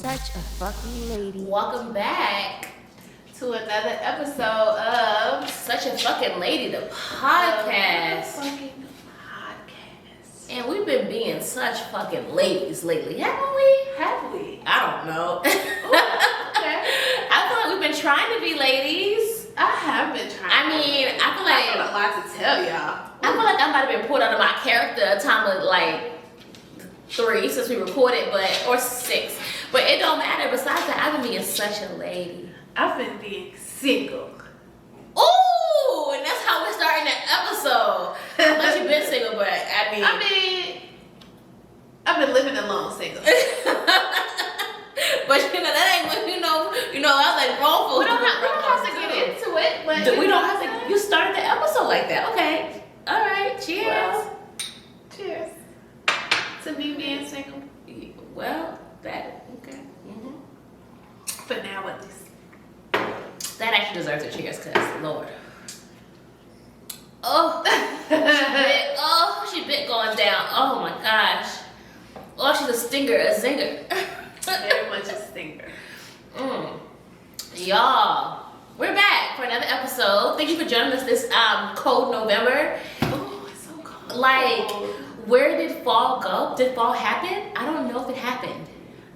such a fucking lady. Welcome back to another episode of Such a Fucking Lady, the podcast. Fucking podcast. And we've been being such fucking ladies lately, haven't we? Have we? I don't know. Okay. I feel like we've been trying to be ladies. I have been trying. I mean, I feel I like have a lot to tell y'all. I feel like I might have been pulled out of my character a time of like 3 since we recorded, or 6. But it don't matter. Besides that, I've been being such a lady. I've been being single. Ooh, and that's how we're starting the episode. Unless you've been single, but I mean, I've been living alone single. But that ain't what you know. I was like grown folks. We don't have to get into it, but we don't have to. You started the episode like that, okay? All right, cheers. Well, cheers to me being single. Well, that okay. For now, at least. That actually deserves a cheers, cause Lord. Oh, she bit going down. Oh my gosh. Oh, she's a stinger, a zinger. Very much a stinker. Y'all, we're back for another episode. Thank you for joining us this cold November. Oh, it's so cold. Like, where did fall go? Did fall happen? I don't know if it happened.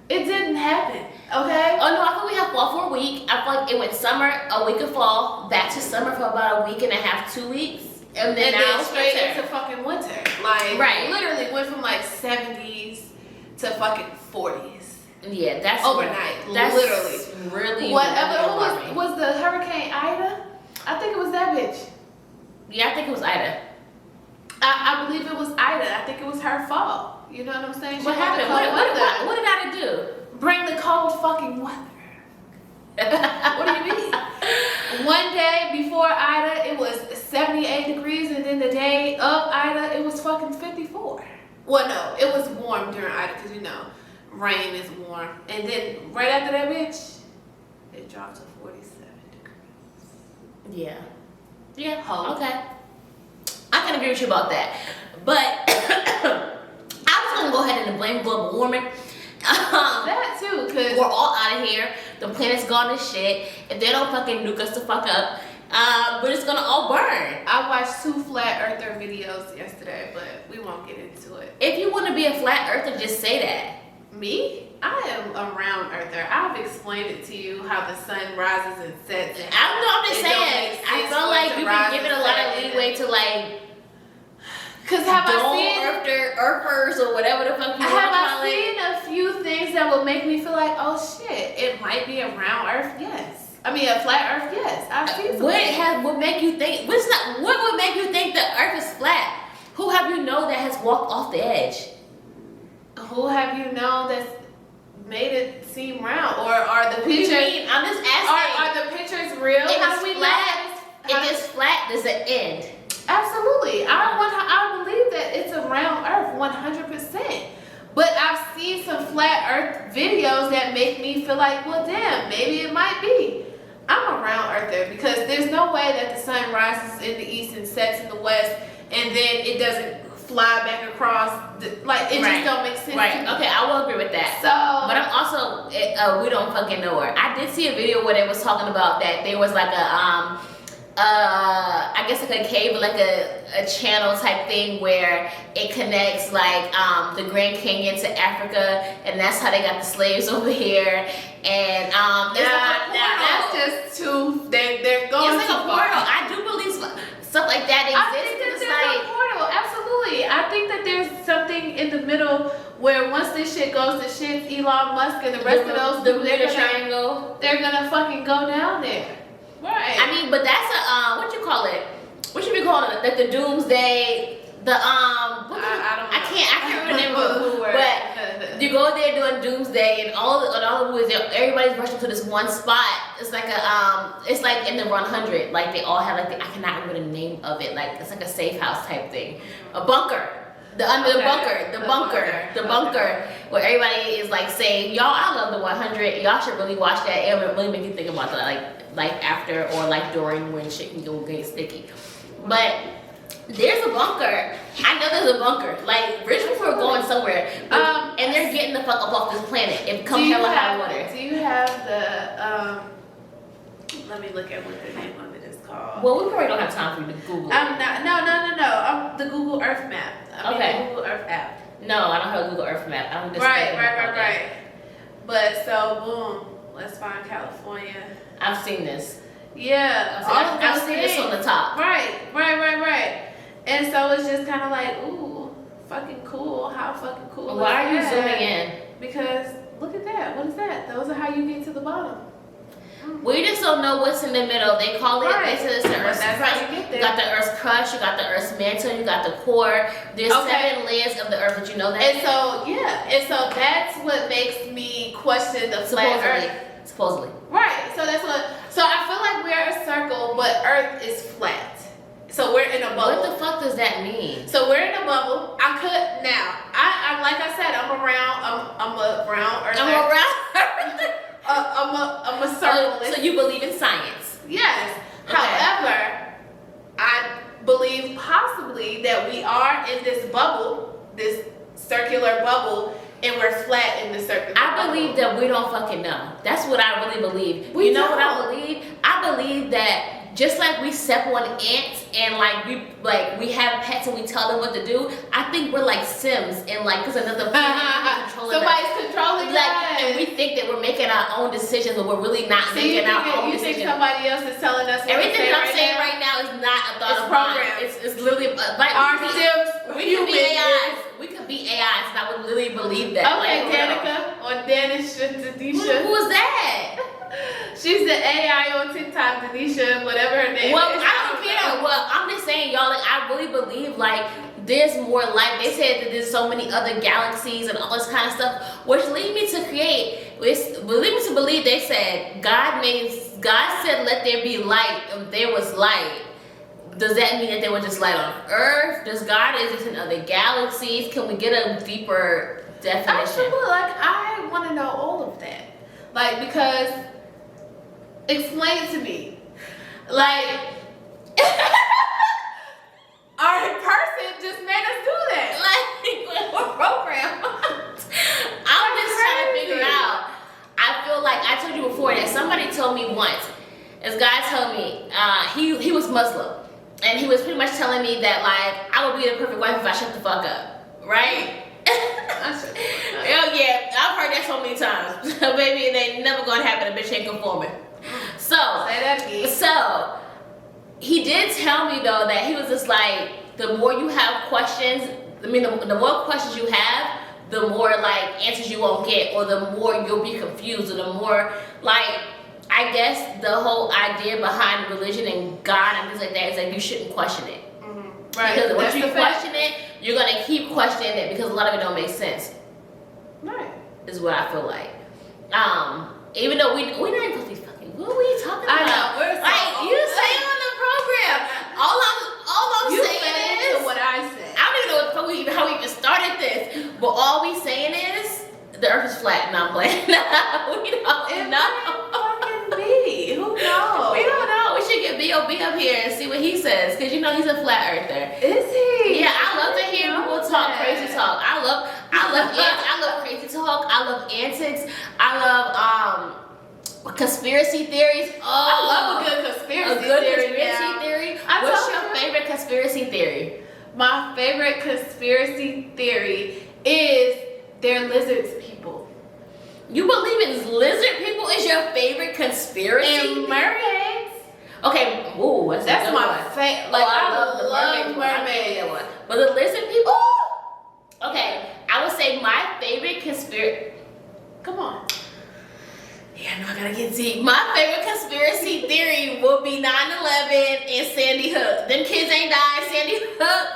It didn't happen. Okay. Oh no, I thought we had fall for a week. I feel like it went summer, a week of fall, back to summer for about a week and a half, 2 weeks, and then now straight winter. into fucking winter. Like, Right. literally went from like 70s to fucking 40s. Yeah, that's overnight. That's literally really whatever. really Who alarming. was the Hurricane Ida? I think it was that bitch. Yeah, I think it was Ida. I believe it was Ida. I think it was her fault. You know what I'm saying? What happened? What did Ida do? Bring the cold fucking weather. What do you mean? One day before Ida, it was 78 degrees, and then the day of Ida, it was fucking 54. Well, no, it was warm during Ida, because you know, rain is warm. And then right after that, bitch, it dropped to 47 degrees. Yeah. Yeah. Ho. Okay. I can agree with you about that, but I was gonna go ahead and blame global warming. That too, because we're all out of here. The planet's gone to shit. If they don't fucking nuke us the fuck up, we're just gonna all burn. I watched 2 flat earther videos yesterday, but we won't get into it. If you want to be a flat earther, just say that. Me? I am a round earther. I've explained it to you how the sun rises and sets. And I'm just saying. I feel like you've been given a lot of leeway to like. Cause earthers or whatever the fuck you want to call have I it. seen a few things that will make me feel like, oh shit, it might be a round earth? Yes. I mean a flat earth? Yes. I've seen some things. What make you think? What would make you think the earth is flat? Who have you know that has walked off the edge? Who have you known that's made it seem round? Or are the pictures? I'm just asking. Are the pictures real? If How it's do we flat, know? if it's flat, there's an end. Absolutely. I believe that it's a round earth 100%. But I've seen some flat earth videos that make me feel like, well, damn, maybe it might be. I'm a round earther because there's no way that the sun rises in the east and sets in the west and then it doesn't fly back across. It just don't make sense. Right. To me. Okay, I will agree with that. So, but I'm also, we don't fucking know her. I did see a video where they was talking about that there was like a, I guess like a cave, like a channel type thing where it connects like the Grand Canyon to Africa, and that's how they got the slaves over here. And that's just too. They're going it's like too a far. portal. I do believe stuff like that exists. I think that there's a portal. Absolutely. I think that there's something in the middle where once this shit goes to shit, Elon Musk and the rest of those, they're gonna fucking go down there. Right. I mean, but that's a what you call it? What should we call it? Like the doomsday. I can't remember. But you go there doing doomsday, and all the movies, everybody's rushing to this one spot. It's like it's like in the 100. Like they all have like I cannot remember the name of it. Like it's like a safe house type thing, a bunker. The bunker, where everybody is like saying, y'all, I love the 100. Y'all should really watch that. It would really make you think about that, like after or like during when shit can go get sticky. But there's a bunker. I know there's a bunker. Like rich people are going somewhere, and they're getting the fuck up off this planet. If come hell or high water. have the let me look at what the name of it is called. Well, we probably don't have time for you to Google. I'm the Google Earth map. Okay. The Google Earth app. No, I don't have a Google Earth map. I don't just Right. But so boom, let's find California. I've seen this. Yeah, I've seen this on the top. Right. And so it's just kind of like, ooh, fucking cool. How fucking cool. Why are you that? zooming in? Because look at that. What is that? Those are how you get to the bottom. We just don't know what's in the middle. They call it, they said it's the Earth's That's crust. how you get there. You got the Earth's crust, you got the Earth's mantle, you got the core. There's 7 layers of the Earth. Did you know that? And so that's what makes me question the flat Earth. Supposedly. Right. So I feel like we're a circle, but Earth is flat. So we're in a bubble. What the fuck does that mean? So we're in a bubble. I like I said, I'm a round Earth. I'm a circle. So you believe in science? Yes. Okay. However, I believe possibly that we are in this bubble, this circular bubble, and we're flat in the circular bubble. I believe that we don't fucking know. That's what I really believe. We you know don't. what I believe? I believe that just like we step on ants and we have pets and we tell them what to do, I think we're like Sims and because another planet somebody's controlling us. And we think that we're making our own decisions, but we're really not making our own decisions. You think somebody else is telling us what Everything to say that I'm saying right now is not a thought of programmed. mine. It's literally Our Sims. we could be AIs. We could be AIs, and I would literally believe that. Okay, Danica or Danisha, Denisha. Who is that? She's the AI on TikTok, Denisha, whatever her name Well, is. I don't care. Well, I'm just saying, y'all, I really believe, there's more life. They said that there's so many other galaxies and all this kind of stuff, which lead me to believe they said, God said, let there be light, and there was light. Does that mean that there was just light on Earth? Does God exist in other galaxies? Can we get a deeper definition? Absolutely. I want to know all of that. Because explain it to me. Our person just made us do that. We're programmed. I'm just trying to figure out. I feel like I told you before that somebody told me once. This guy told me he was Muslim, and he was pretty much telling me that I would be the perfect wife if I shut the fuck up, right? Hell yeah, I've heard that so many times. Baby, it ain't never gonna happen. A bitch ain't conforming. So say that again. So he did tell me though that he was just the more you have questions, the more questions you have, the more answers you won't get, or the more you'll be confused, or the more I guess the whole idea behind religion and God and things like that is you shouldn't question it. Mm-hmm. Right. Because once you question it, you're gonna keep questioning it because a lot of it don't make sense. Right. Is what I feel like. Even though we're not even supposed to be fucking. What were you talking about? I know. We're you saying on the program. All I'm saying is what I said. I don't even know how we even started this. But all we saying is the Earth is flat. No, I'm playing. We don't know. Be. Who knows? We don't know. We should get B.O.B. up here and see what he says, because he's a flat earther. Is he? Yeah, I love to hear people talk crazy talk. I love crazy talk. I love antics. I love conspiracy theories. Oh, I love a good conspiracy theory. What's your favorite conspiracy theory? My favorite conspiracy theory is they're lizards people. You believe in lizard people is your favorite conspiracy? And mermaids. Okay, ooh, that's my favorite. I love mermaids. But the lizard people? Okay, I would say my favorite conspiracy. Come on. Yeah, I know I gotta get deep. My favorite conspiracy theory would be 9/11 and Sandy Hook. Them kids ain't died, Sandy Hook.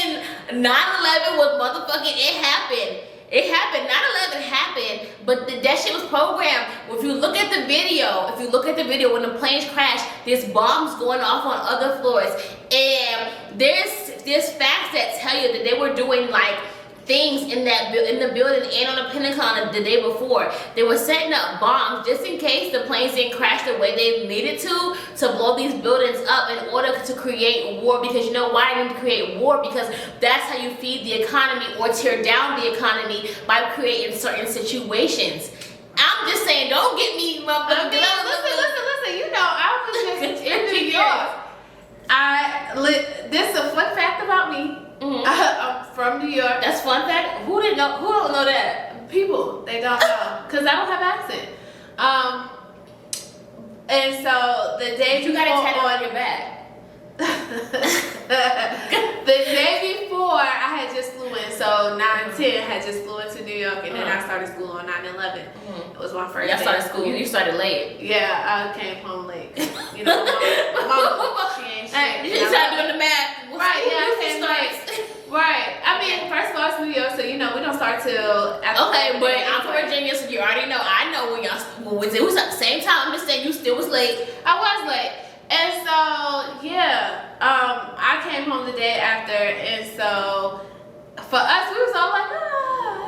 And 9/11 was motherfucking, it happened. It happened. 9/11 happened, but that shit was programmed. If you look at the video, when the planes crashed, there's bombs going off on other floors, and there's facts that tell you that they were doing things in the building and on the Pentagon the day before. They were setting up bombs just in case the planes didn't crash the way they needed to blow these buildings up in order to create war. Because you know why I need to create war? Because that's how you feed the economy or tear down the economy, by creating certain situations. I'm just saying, don't get me Listen. You know, I was just in New York. This is a fun fact about me. Mm-hmm. I'm from New York. That's fun fact. Who didn't know? Who don't know that? People, they don't know, cause I don't have accent. And so the day You got it tatted on your back. the day before, I had just flew in. So 9/10 had just flew into New York, and then I started school on 9/11. It was my first. Y'all day. started school. You started late. Yeah, I came home late. You know, mama, she ain't shit. You started doing the math. Right? Yeah, I came late. Right. I mean, first of all, it's New York, so you know we don't start till after. Okay, but I'm from Virginia, so you already know. I know when y'all was. It was at the same time. I'm just saying you still was late. I was late. And so, yeah, I came home the day after, and so for us, we was all like,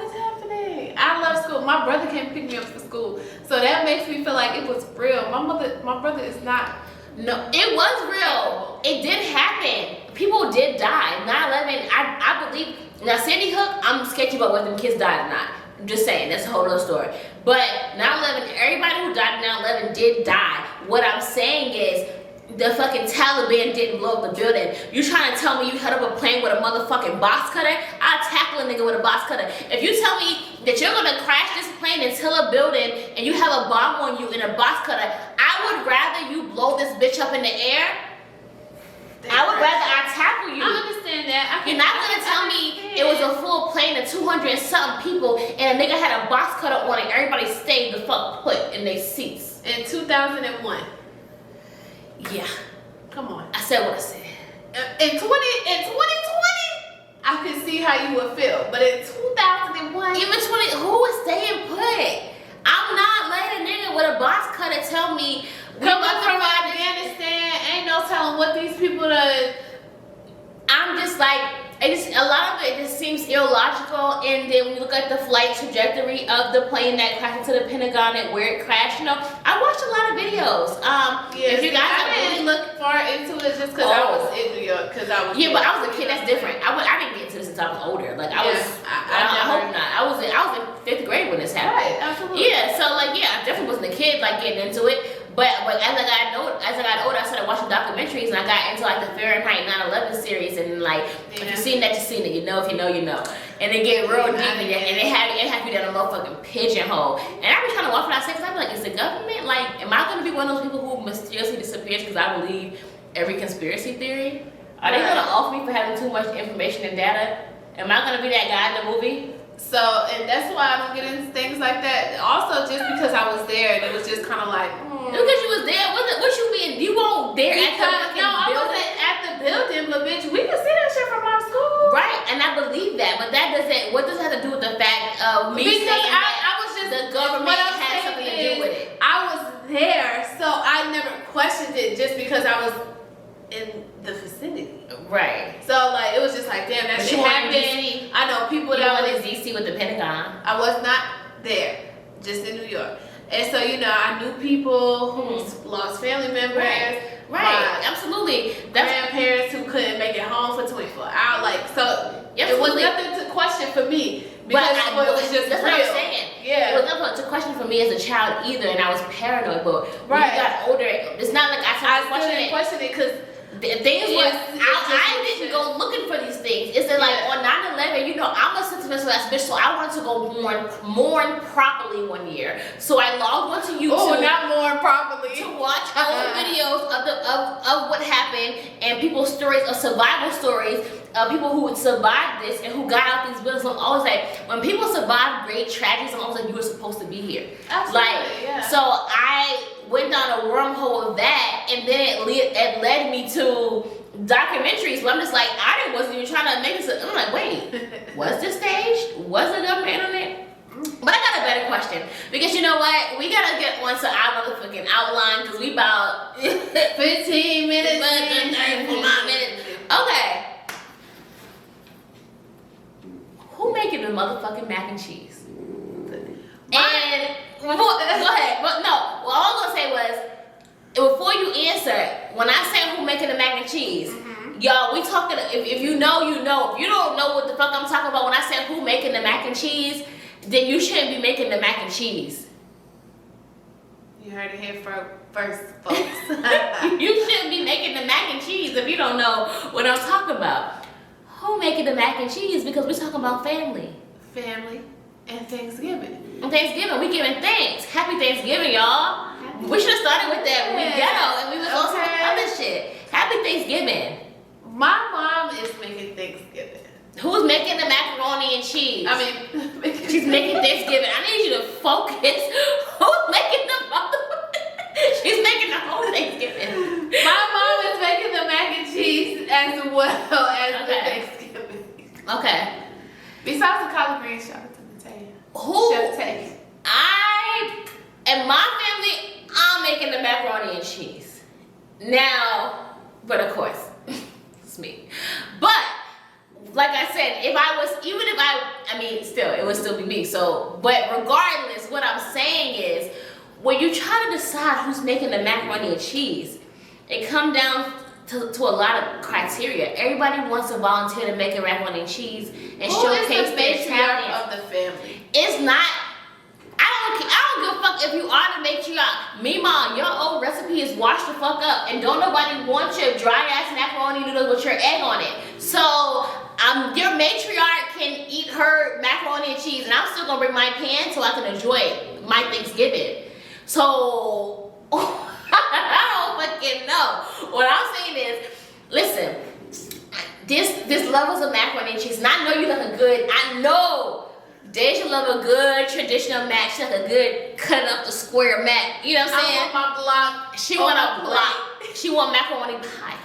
it's happening. I love school. My brother came pick me up for school, so that makes me feel like it was real. My brother is not. No, it was real. It did happen. People did die. 9/11, I believe. Now, Sandy Hook, I'm sketchy about whether them kids died or not. I'm just saying, that's a whole other story. But 9/11, everybody who died in 9/11 did die. What I'm saying is, the fucking Taliban didn't blow up the building. You trying to tell me you held up a plane with a motherfucking box cutter? I'll tackle a nigga with a box cutter. If you tell me that you're gonna crash this plane into a building and you have a bomb on you in a box cutter, I would rather you blow this bitch up in the air. I would rather I tackle you. I understand that. You're not gonna tell me it was a full plane of 200 and something people and a nigga had a box cutter on it. Everybody stayed the fuck put in their seats. In 2001. Yeah. Come on. I said what I said. In 2020, I could see how you would feel. But in 2001, Even 20, who is staying put? I'm not letting a nigga with a box cutter tell me we coming about to from find Afghanistan, ain't no telling what these people done. I'm just like, a lot of it just seems illogical. And then when you look at the flight trajectory of the plane that crashed into the Pentagon and where it crashed, you know, I watched a lot of videos. Yeah, if you guys I didn't look far into it just because I was in New York. But I was a kid. That's different. I didn't get into this until I was older. Like I hope not. I was in 5th grade when this happened. Right, absolutely. Yeah, so like I definitely wasn't a kid like getting into it. But as I got older, I started watching documentaries and I got into like the Fahrenheit 9/11 series and like if you've seen that, you've seen it. You know, if you know, you know. And it get real deep and it have you down a motherfucking pigeonhole. And I be trying to walk for that second. I be like, is the government like? Am I gonna be one of those people who mysteriously disappears because I believe every conspiracy theory? Are they gonna off me for having too much information and data? Am I gonna be that guy in the movie? So, and that's why I don't get into things like that. Also, just because I was there and it was just kind of like, Because you was there, what you mean? You weren't there at the fucking no, I building? wasn't at the building, but bitch, we can see that shit from our school. Right, and I believe that, but that doesn't, what does it have to do with the fact of me Because saying I was just, the government what I'm has saying something to is, do with it? I was there, so I never questioned it just because I was in the vicinity. Right. So like, it was just like, damn, that But shit you weren't in happened. DC. I know people You that went was, in DC with the Pentagon. I was not there, just in New York. And so, you know, I knew people who lost family members. Right, absolutely. Grandparents who couldn't make it home for 24 hours. Like, so it was nothing to question for me. Because it was just that's real. what I'm saying. Yeah. It was nothing to question for me as a child either, and I was paranoid. But when you got older, it's not like I started questioning it. Question it because The thing was, I didn't go looking for these things. It's that like on 9/11, you know, I'm a sentimental ass bitch, so I wanted to go mourn properly one year. So I logged onto YouTube. Oh, not mourn properly. To watch old videos of what happened and people's stories of survival stories. People who would survive this and who got out these buildings. I'm always like, when people survive great tragedies, I'm always like, you were supposed to be here. Absolutely, like, yeah. So I went down a wormhole of that, and then it led me to documentaries where I'm just like, I wasn't even trying to make this. I'm like, wait, was this staged? Was the government on it? But I got a better question, because you know what? We gotta get onto our motherfucking outline because we about 15 minutes. 34 minutes. Okay. Who make making the motherfucking mac and cheese? And go ahead. But no, what I was gonna say was, before you answer, when I say who making the mac and cheese, y'all, we talking. If you know, you know. If you don't know what the fuck I'm talking about when I say who making the mac and cheese, then you shouldn't be making the mac and cheese. You heard it here first, folks. You shouldn't be making the mac and cheese if you don't know what I'm talking about. Who making the mac and cheese? Because we're talking about family. Family and Thanksgiving. On Thanksgiving, we giving thanks. Happy Thanksgiving, y'all. We should have started with that when we ghetto and we was on some other shit. Happy Thanksgiving. My mom is making Thanksgiving. Who's making the macaroni and cheese? I mean, she's making Thanksgiving. I need you to focus. Who's making the She's making the whole Thanksgiving. My mom is making the mac and cheese as well as the Thanksgiving. Okay. Besides the collard greens, shout out to Natalia. Who? Chef Tay. And my family, I'm making the macaroni and cheese. Now, but of course, it's me. But, like I said, still, it would still be me. So, but regardless, what I'm saying is, when you try to decide who's making the macaroni and cheese, it comes down to a lot of criteria. Everybody wants to volunteer to make a macaroni and cheese and showcase their talent of the family. It's not. I don't give a fuck if you are the matriarch. Meanwhile, your old recipe is wash the fuck up, and don't nobody want your dry ass macaroni noodles with your egg on it. So your matriarch can eat her macaroni and cheese, and I'm still gonna bring my pan so I can enjoy my Thanksgiving. So I don't fucking know. What I'm saying is, listen, this levels of macaroni and cheese, and I know you look good. I know. Deja love a good traditional mac. She like a good cut up the square mac. You know what I'm saying? I want my block. She want a block. She want macaroni pie.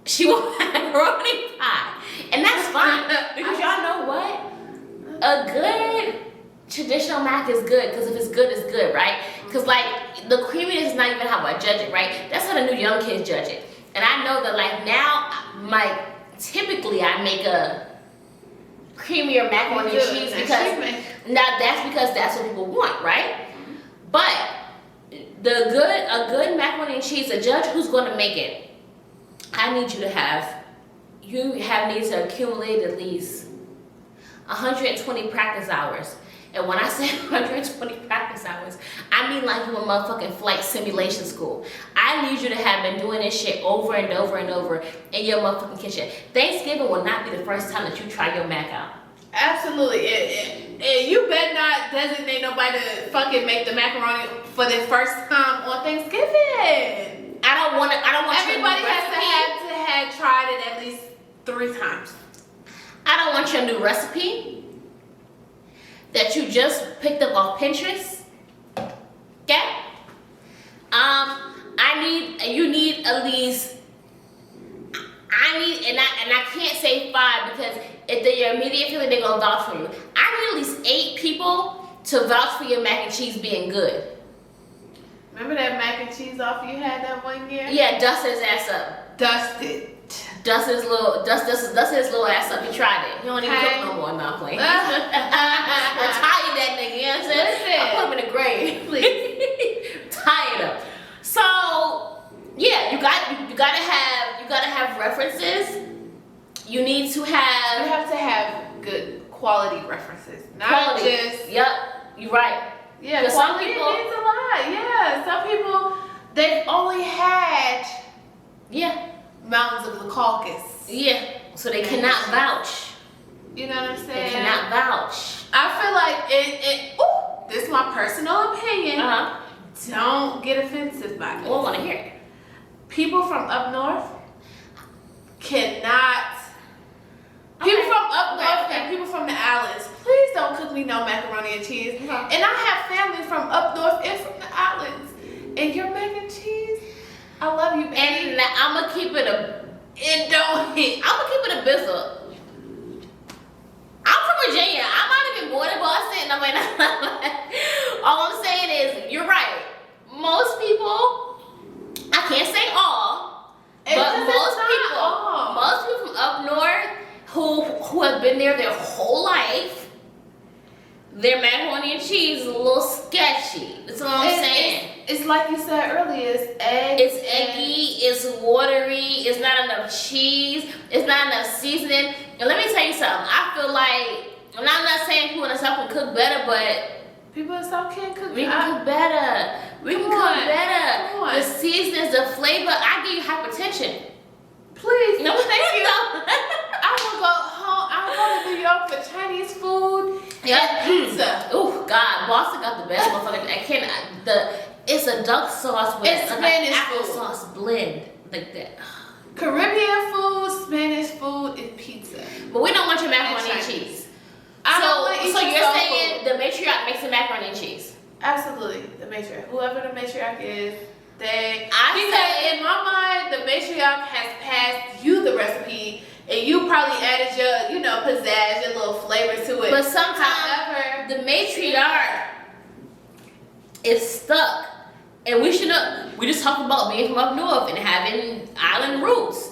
She want macaroni pie. And that's fine. Because y'all know what? A good traditional mac is good. Because if it's good, it's good, right? Because like the creaminess is not even how I judge it, right? That's how the new young kids judge it. And I know that like now, typically I make a creamier macaroni and cheese because that's what people want, right? But a good macaroni and cheese, a judge who's going to make it, I need you need to accumulate at least 120 practice hours. And when I say 120 practice hours, I mean like you in motherfucking flight simulation school. I need you to have been doing this shit over and over and over in your motherfucking kitchen. Thanksgiving will not be the first time that you try your mac out. Absolutely. And you better not designate nobody to fucking make the macaroni for the first time on Thanksgiving. I don't want Everybody has to have tried it at least 3 times. I don't want your new recipe that you just picked up off Pinterest. Okay? And I can't say 5 because if they're your immediate family, they're gonna vouch for you. I need at least 8 people to vouch for your mac and cheese being good. Remember that mac and cheese offer you had that one year? Yeah, dust his ass up. Dust it. Dust his little ass up. He tried it. He don't even cook no more. Not playing. Retire that nigga. You know what I'm saying? I put him in the grave. Please. Tie it up. So yeah, you gotta have references. You need to have. You have to have good quality references, not just. Yep, you're right. Yeah, some people means a lot. Yeah, some people they've only had. Yeah. Mountains of the Caucasus. Yeah, so they cannot vouch. You know what I'm saying? They cannot vouch. I feel like this is my personal opinion. Don't get offensive by this. Well, I want to hear it. People from up north cannot. People from up north and people from the islands, please don't cook me no macaroni and cheese. And I have family from up north and from the islands. And your mac and cheese, I love you, baby. And I'ma keep it a bizzle. I'm from Virginia. I might have been born in Boston. All I'm saying is, you're right. Most people, I can't say all, but most who have been there their whole life, their macaroni and cheese is a little sketchy. That's all I'm saying. It's like you said earlier, it's egg. It's eggy, it's watery, it's not enough cheese, it's not enough seasoning. And let me tell you something, I feel like, and I'm not saying people in the South can cook better, but people in the South can't cook. We can cook better. We can cook better. The seasonings, the flavor, I give you hypertension. Please. No, thank you. I will go home. I will go to New York for Chinese food and pizza. Oh God, Boston got the best motherfucker. I can't. It's a duck sauce with it's like Spanish apple food. sauce blend like that. Caribbean food, Spanish food, and pizza. But we don't want your macaroni and cheese. So you're saying the matriarch makes the macaroni and cheese? Absolutely, the matriarch. Whoever the matriarch is, because in my mind, the matriarch has passed you the recipe, and you probably added your, pizzazz, your little flavor to it. But sometimes the matriarch is stuck, and we just talked about being from up north and having island roots.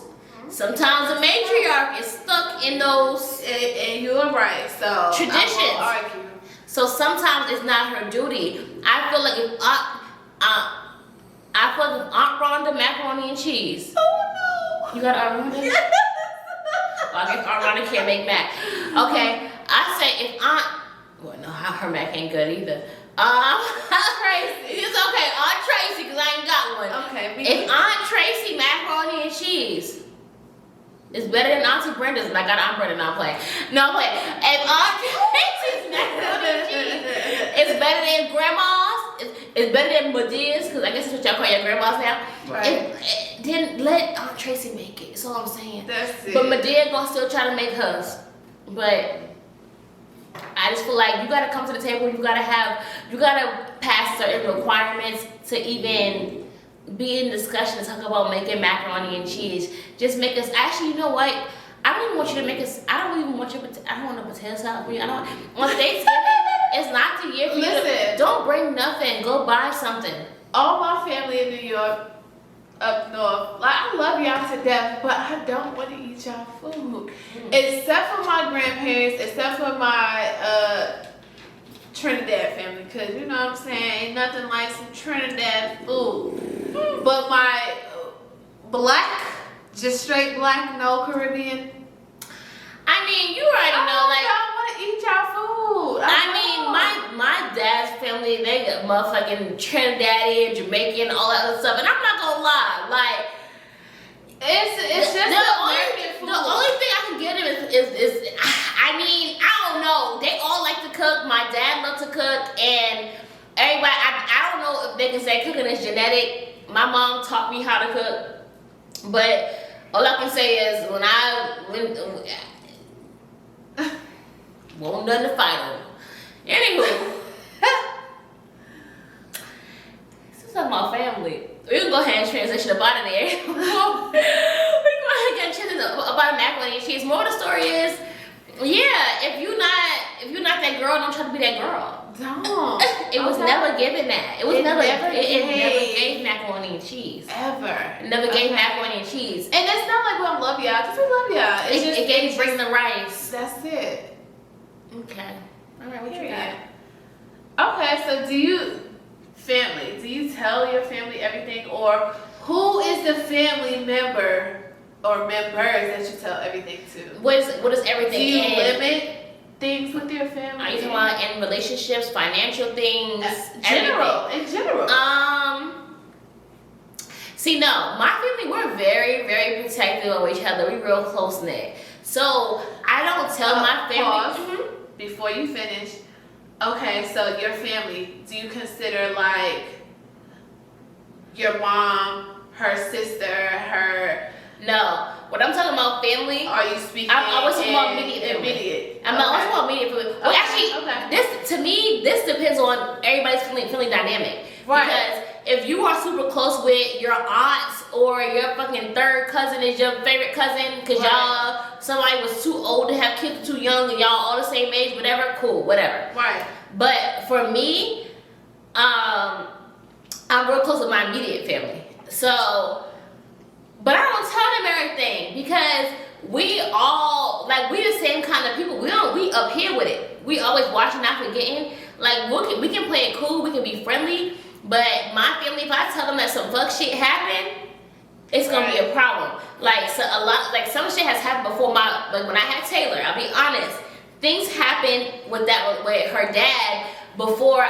Sometimes the matriarch is stuck in those, and you are right. So traditions. I won't argue. So sometimes it's not her duty. I feel like if Aunt Rhonda macaroni and cheese. Oh no! You got Aunt Rhonda? Well, I guess Aunt Rhonda can't make mac. Okay, I say if her mac ain't good either. Tracy. It's okay, Aunt Tracy, because I ain't got one. Okay. If Aunt Tracy macaroni and cheese is better than Auntie Brenda's, and I got Aunt Brenda not playing. No, I'm playing. If Aunt Tracy's macaroni and cheese is better than Grandma's, it's better than Medea's, because I guess that's what y'all call your grandmas now. Right. Then let Aunt Tracy make it. That's all I'm saying. That's it. But Medea gonna still try to make hers. But I just feel like you gotta come to the table. You gotta pass certain requirements to even be in discussion and talk about making macaroni and cheese. Just make us. Actually, you know what? I don't even want you to make us. I don't even want you. I don't want a potato salad for you. I don't. On Thanksgiving, it's not the year for you. Listen. Don't bring nothing. Go buy something. All my family in New York, up north, like I love y'all to death, but I don't want to eat y'all food. Except for my grandparents, except for my Trinidad family, because you know what I'm saying, ain't nothing like some Trinidad food. But my black, just straight black, no Caribbean. I mean, you already know, like. I want to eat y'all food. I mean, my dad's family, they got motherfucking Trinidadian, Jamaican, all that other stuff, and I'm not gonna lie, like. It's just American food. The only thing I can get him is I mean, I don't know. They all like to cook. My dad loves to cook, and everybody. I don't know if they can say cooking is genetic. My mom taught me how to cook, but all I can say is when won't nothing to fight over. Anywho, this is about family. We can go ahead and transition up out of there. We can go ahead and get transition about macaroni and cheese. More of the story is, yeah, if you're not that girl, don't try to be that girl. Don't. It was never given that. It never gave macaroni and cheese. Ever. It never gave macaroni and cheese. And it's not like we don't love y'all, because we love y'all. It gave bring the rice. That's it. Okay. All right, what you Period. got? Okay, so do you tell your family everything, or who is the family member or members that you tell everything to? What is everything? Do you in? limit things with your family? Are you talking about in relationships, financial things, in general? See, no, my family, we're very, very protective of each other. We're real close knit. So I don't tell my family. Pause before you finish. Okay, so your family, do you consider like your mom, her sister, her? No, when I'm talking about family, Are you speaking? I was talking about immediate. I'm not talking about immediate family. Well, actually, this depends on everybody's family dynamic. Right. Because if you are super close with your aunts or your fucking third cousin is your favorite cousin because somebody was too old to have kids, too young, and y'all all the same age, whatever, cool, whatever. Right. But for me, I'm real close with my immediate family. So, but I don't tell them everything because we all like we the same kind of people. We up here with it. We always watching out for getting. Like we can play it cool. We can be friendly. But my family, if I tell them that some fuck shit happened, it's gonna be a problem. Like so a lot, like some shit has happened before like when I had Taylor. I'll be honest, things happened with her dad before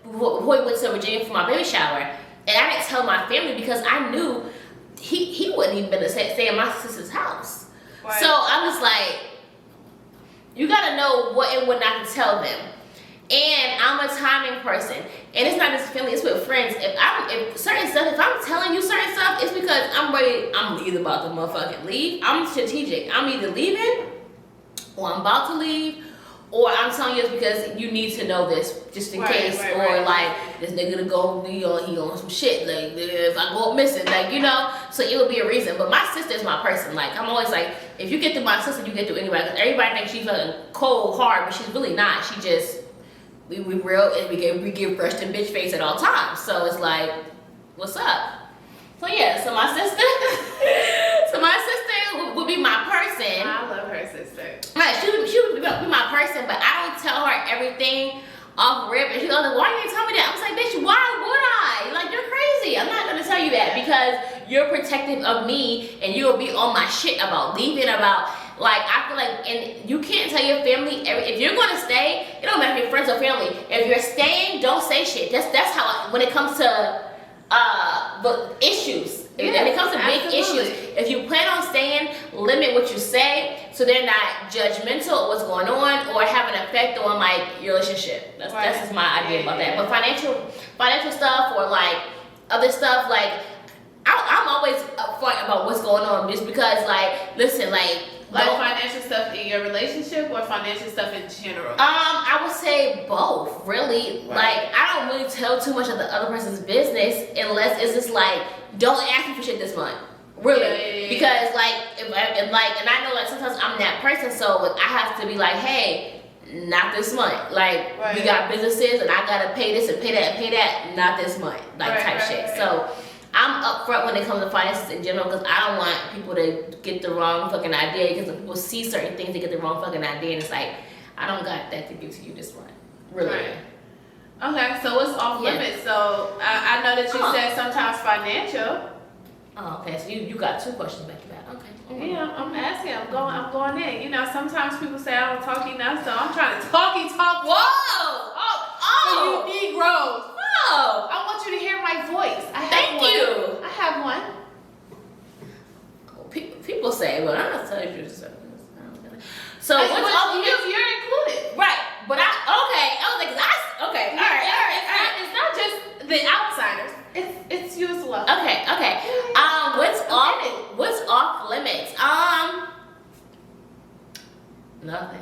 we went to Virginia for my baby shower, and I didn't tell my family because I knew he wouldn't even been to stay in my sister's house. Right. So I was like, you gotta know what and what not to tell them. And I'm a timing person, and it's not just family; it's with friends. If I'm telling you certain stuff, it's because I'm ready. I'm either about to motherfucking leave. I'm strategic. I'm either leaving, or I'm about to leave, or I'm telling you it's because you need to know this just in case, like this nigga to go, he on some shit. Like if I go up missing, like so it would be a reason. But my sister is my person. Like I'm always like, if you get through my sister, you get through anybody. Cause everybody thinks she's fucking cold, hard, but she's really not. She just we real and we give fresh and bitch face at all times. So it's like, what's up? So yeah, so my sister would be my person. I love her sister. Right, she would be my person, but I don't tell her everything off rip. And she's like, why you didn't tell me that? I was like, bitch, why would I? Like, you're crazy. I'm not gonna tell you that because you're protective of me and you'll be on my shit about leaving, about like, I feel like, and you can't tell your family if you're gonna stay, it don't matter if you're friends or family. If you're staying, don't say shit. That's how when it comes to but issues. When it comes to big issues, if you plan on staying, limit what you say so they're not judgmental of what's going on or have an effect on like your relationship. That's just my idea about that. But financial stuff or like other stuff, like I'm always upfront about what's going on just because like listen, like financial stuff in your relationship or financial stuff in general? I would say both, really. Right. Like, I don't really tell too much of the other person's business unless it's just like, don't ask me for shit this month. Really. Yeah. Because like, and I know like sometimes I'm that person, so I have to be like, hey, not this month. Like, we got businesses and I gotta pay this and pay that and pay that, not this month. Like type shit. Right. So I'm upfront when it comes to finances in general because I don't want people to get the wrong fucking idea because when people see certain things, they get the wrong fucking idea and it's like, I don't got that to give to you this month. Really. Right. Okay, so what's off limits? So I know that you said sometimes financial. Oh, okay. So you got two questions back to back. Okay. Mm-hmm. Yeah, I'm asking. I'm going in. Sometimes people say I don't talk enough, so I'm trying to talk. Whoa! Oh! You Negroes. Oh! I want you to hear my voice. Thank you. I have one. People say, well, I'm not telling you this. So what's off limits? You're included, right? But okay. All right. It's not just the outsiders. It's you as well. Okay. What's off limits? Nothing.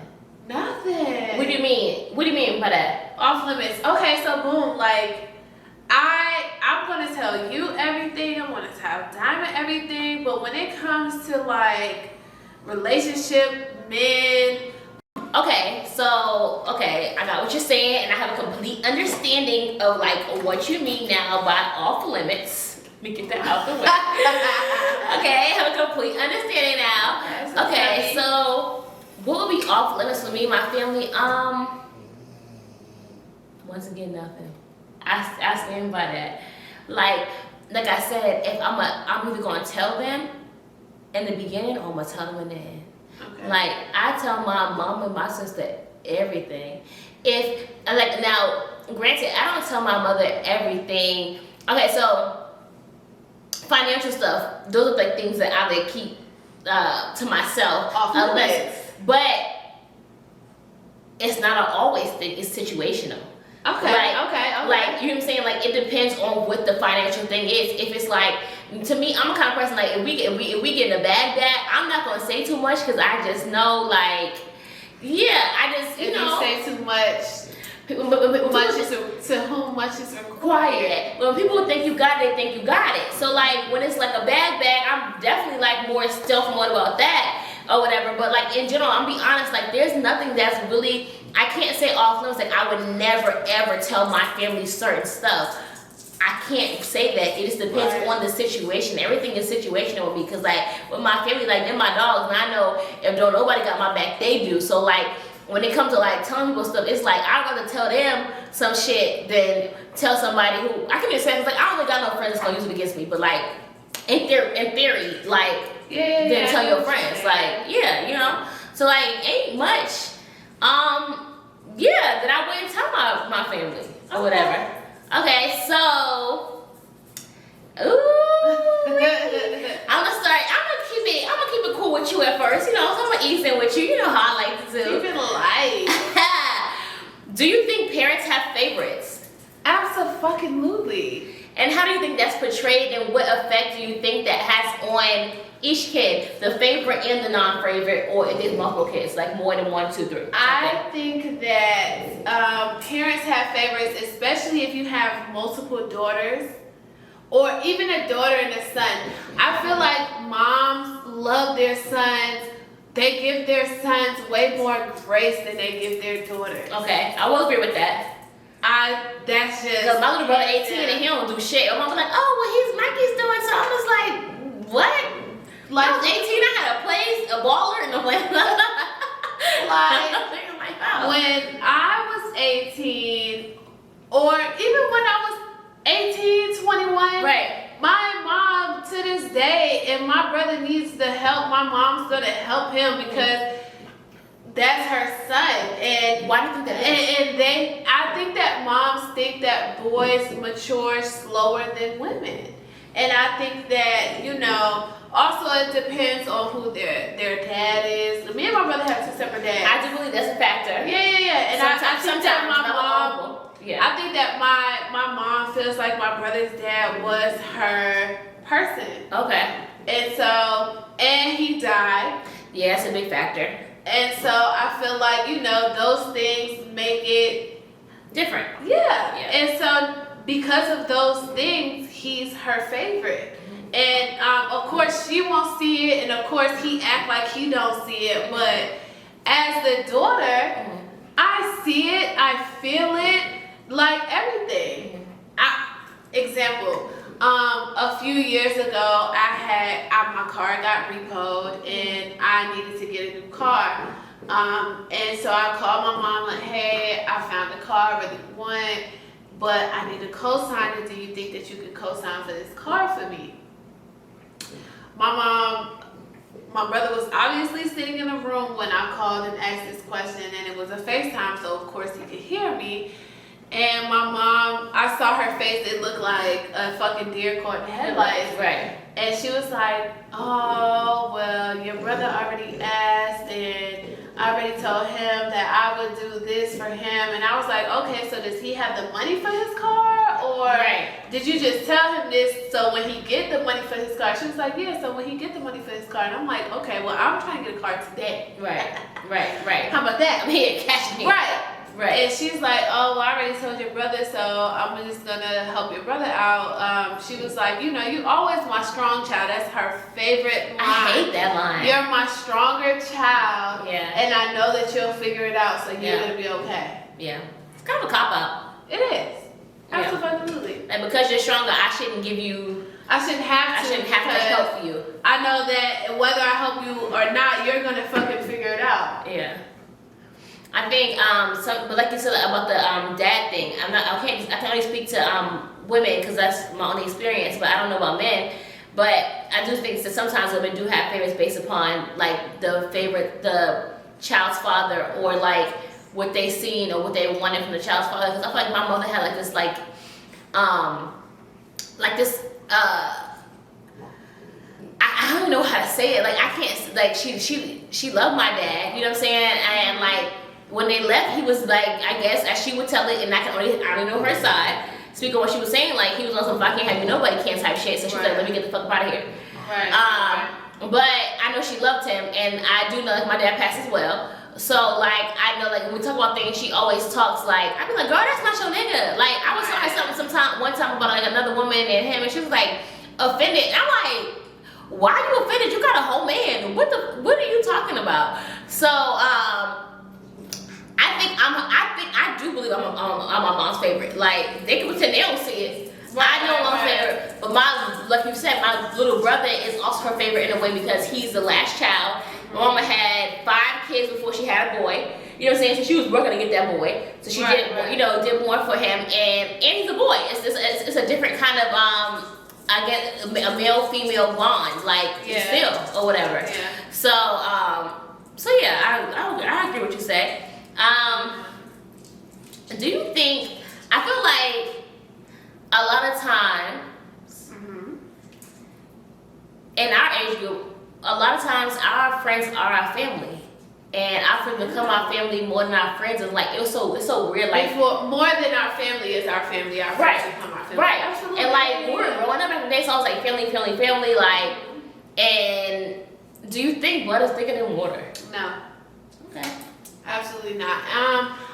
What do you mean? What do you mean by that? Off limits. Okay, so boom, like I'm gonna tell you everything. I'm gonna tell Diamond everything. But when it comes to like relationship, men. Okay, I got what you're saying, and I have a complete understanding of like what you mean now by off limits. Let me get that out the way. Okay, I have a complete understanding now. Okay, so what would be off limits for me and my family? Once again, nothing. I stand by that. Like I said, if I'm either gonna tell them in the beginning or I'm gonna tell them in the end. Okay. Like I tell my mom and my sister everything. If like now, granted, I don't tell my mother everything. Okay, so financial stuff, those are like things that I would keep to myself. But it's not an always thing. It's situational. Okay. Like, you know what I'm saying? Like, it depends on what the financial thing is. If it's like, to me, I'm the kind of person, like, if we get in a bad bag, I'm not going to say too much because I just know, like, if you say too much, to whom much is required. When people think you got it, they think you got it. So, like, when it's like a bad bag, I'm definitely, like, more stealth mode about that or whatever. But, like, in general, I'm be honest, like, there's nothing that's really, I can't say off limits, like I would never ever tell my family certain stuff. I can't say that. It just depends on the situation. Everything is situational with me because like with my family, like they're my dogs, and I know if don't nobody got my back, they do. So like when it comes to like telling people stuff, it's like I'd rather tell them some shit than tell somebody who I can just say it's like I don't really got no friends that's gonna use it against me, but like in theory, like then tell your friends, like you know. So like ain't much, that I wouldn't tell my family or whatever. Okay, so I'm gonna keep it cool with you at first, you know. So I'm gonna ease in with you, you know how I like to do. Keep it light. Do you think parents have favorites? Absolutely. And how do you think that's portrayed, and what effect do you think that has on each kid, the favorite and the non-favorite, or if there's multiple kids, like more than 1, 2, 3? I think that parents have favorites, especially if you have multiple daughters, or even a daughter and a son. I feel like moms love their sons. They give their sons way more grace than they give their daughters. Okay, I will agree with that. That's just... Because my little brother 18 and he don't do shit. My mom's like, oh, well, Mikey's doing so. I'm just like, what? Like, I was 18, I had a place, a baller, and I'm like, when I was 18, or even when I was 18, 21, right. My mom to this day, and my brother needs the help, my mom's gonna help him because that's her son. And why do you think that is? I think that moms think that boys mature slower than women. And I think that, you know, also it depends on who their dad is. Me and my brother have 2 separate dads. I do believe that's a factor. Yeah. And sometimes, I think that my mom, I think that my mom feels like my brother's dad was her person. Okay. And so, and he died. Yeah, that's a big factor. And so I feel like, you know, those things make it different. Yeah. And so because of those things, he's her favorite. And of course she won't see it, and of course he act like he don't see it, but as the daughter, I see it, I feel it, like everything. Example, a few years ago, my car got repoed, and I needed to get a new car. And so I called my mom like, hey, I found a car I really want, but I need a cosigner. Do you think that you could cosign for this car for me? My brother was obviously sitting in a room when I called and asked this question, and it was a FaceTime, so of course he could hear me. And my mom, I saw her face, it looked like a fucking deer caught in the headlights. Right. And she was like, oh, well, your brother already asked, and I already told him that I would do this for him. And I was like, okay, so does he have the money for his car? Or did you just tell him this so when he get the money for his car? She was like, yeah, so when he get the money for his car. And I'm like, okay, well, I'm trying to get a car today. Right. How about that? I'm here cashing in. Right. And she's like, oh, well, I already told your brother, so I'm just going to help your brother out. She was like, you know, you always my strong child. That's her favorite line. I hate that line. You're my stronger child. Yeah. And I know that you'll figure it out, so you're going to be okay. Yeah. It's kind of a cop-out. It is. Absolutely. Like, because you're stronger, I shouldn't have to help you. I know that whether I help you or not, you're going to fucking figure it out. Yeah. I think, but like you said about the dad thing, I can only speak to women because that's my only experience, but I don't know about men. But I do think that sometimes women do have favorites based upon like the child's father, or like what they seen or what they wanted from the child's father. Because I feel like my mother had like this I don't know how to say it. Like I can't, like she loved my dad. You know what I'm saying? And like when they left, he was like, I guess as she would tell it, and I only know her side. Speaking of what she was saying, like he was on some if I can't have you, nobody can type shit. So she's like, let me get the fuck out of here. But I know she loved him, and I do know like my dad passed as well. So like I know like when we talk about things, she always talks like I be like, girl, that's not your nigga. Like I was telling her something one time about like another woman and him, and she was like offended. And I'm like, why are you offended? You got a whole man. What are you talking about? So I do believe I'm my mom's favorite. Like they can pretend they don't see it. I know I'm favorite, but like you said, my little brother is also her favorite in a way because he's the last child. My mama had You know what I'm saying? So she was working to get that boy. So she did more for him, and he's a boy. It's a different kind of I guess a male female bond, like still or whatever. Yeah. So yeah, I agree with what you say. Do you think? I feel like a lot of times in our age group, a lot of times our friends are our family. And our friends become our family more than our friends, and like it's so weird. Like more than our family is our family. Our friends become our family. Right. Absolutely. And like we were growing up back in the day, so I was like family. Like, and do you think blood is thicker than water? No. Okay. Absolutely not.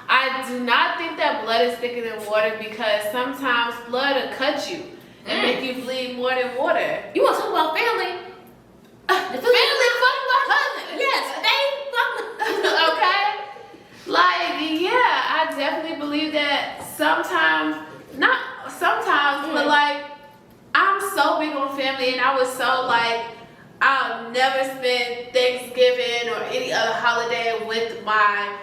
I do not think that blood is thicker than water because sometimes blood will cut you and make you bleed more than water. You want to talk about family? The family fuck my husband. Yes, they fuck. Okay. Like, yeah, I definitely believe that but like, I'm so big on family, and I was so like, I'll never spend Thanksgiving or any other holiday with my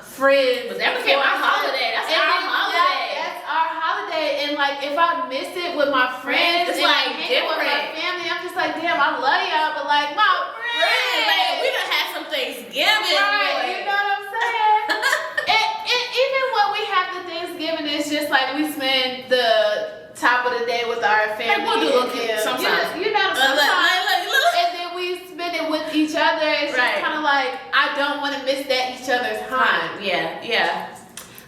friends. But that became our holiday. That's our holiday. That's our holiday. And like, if I miss it with my friends, it's and like with my different. family, I'm just like, damn, I love y'all, but like, my friends. Like, we done had some Thanksgiving. Right, you know what I'm saying? and even when we have the Thanksgiving, it's just like we spend the top of the day with our family. Like, we'll do a little sometimes. You know, and then we spend it with each other. It's just kind of like, I don't want to miss that each other's time. Yeah.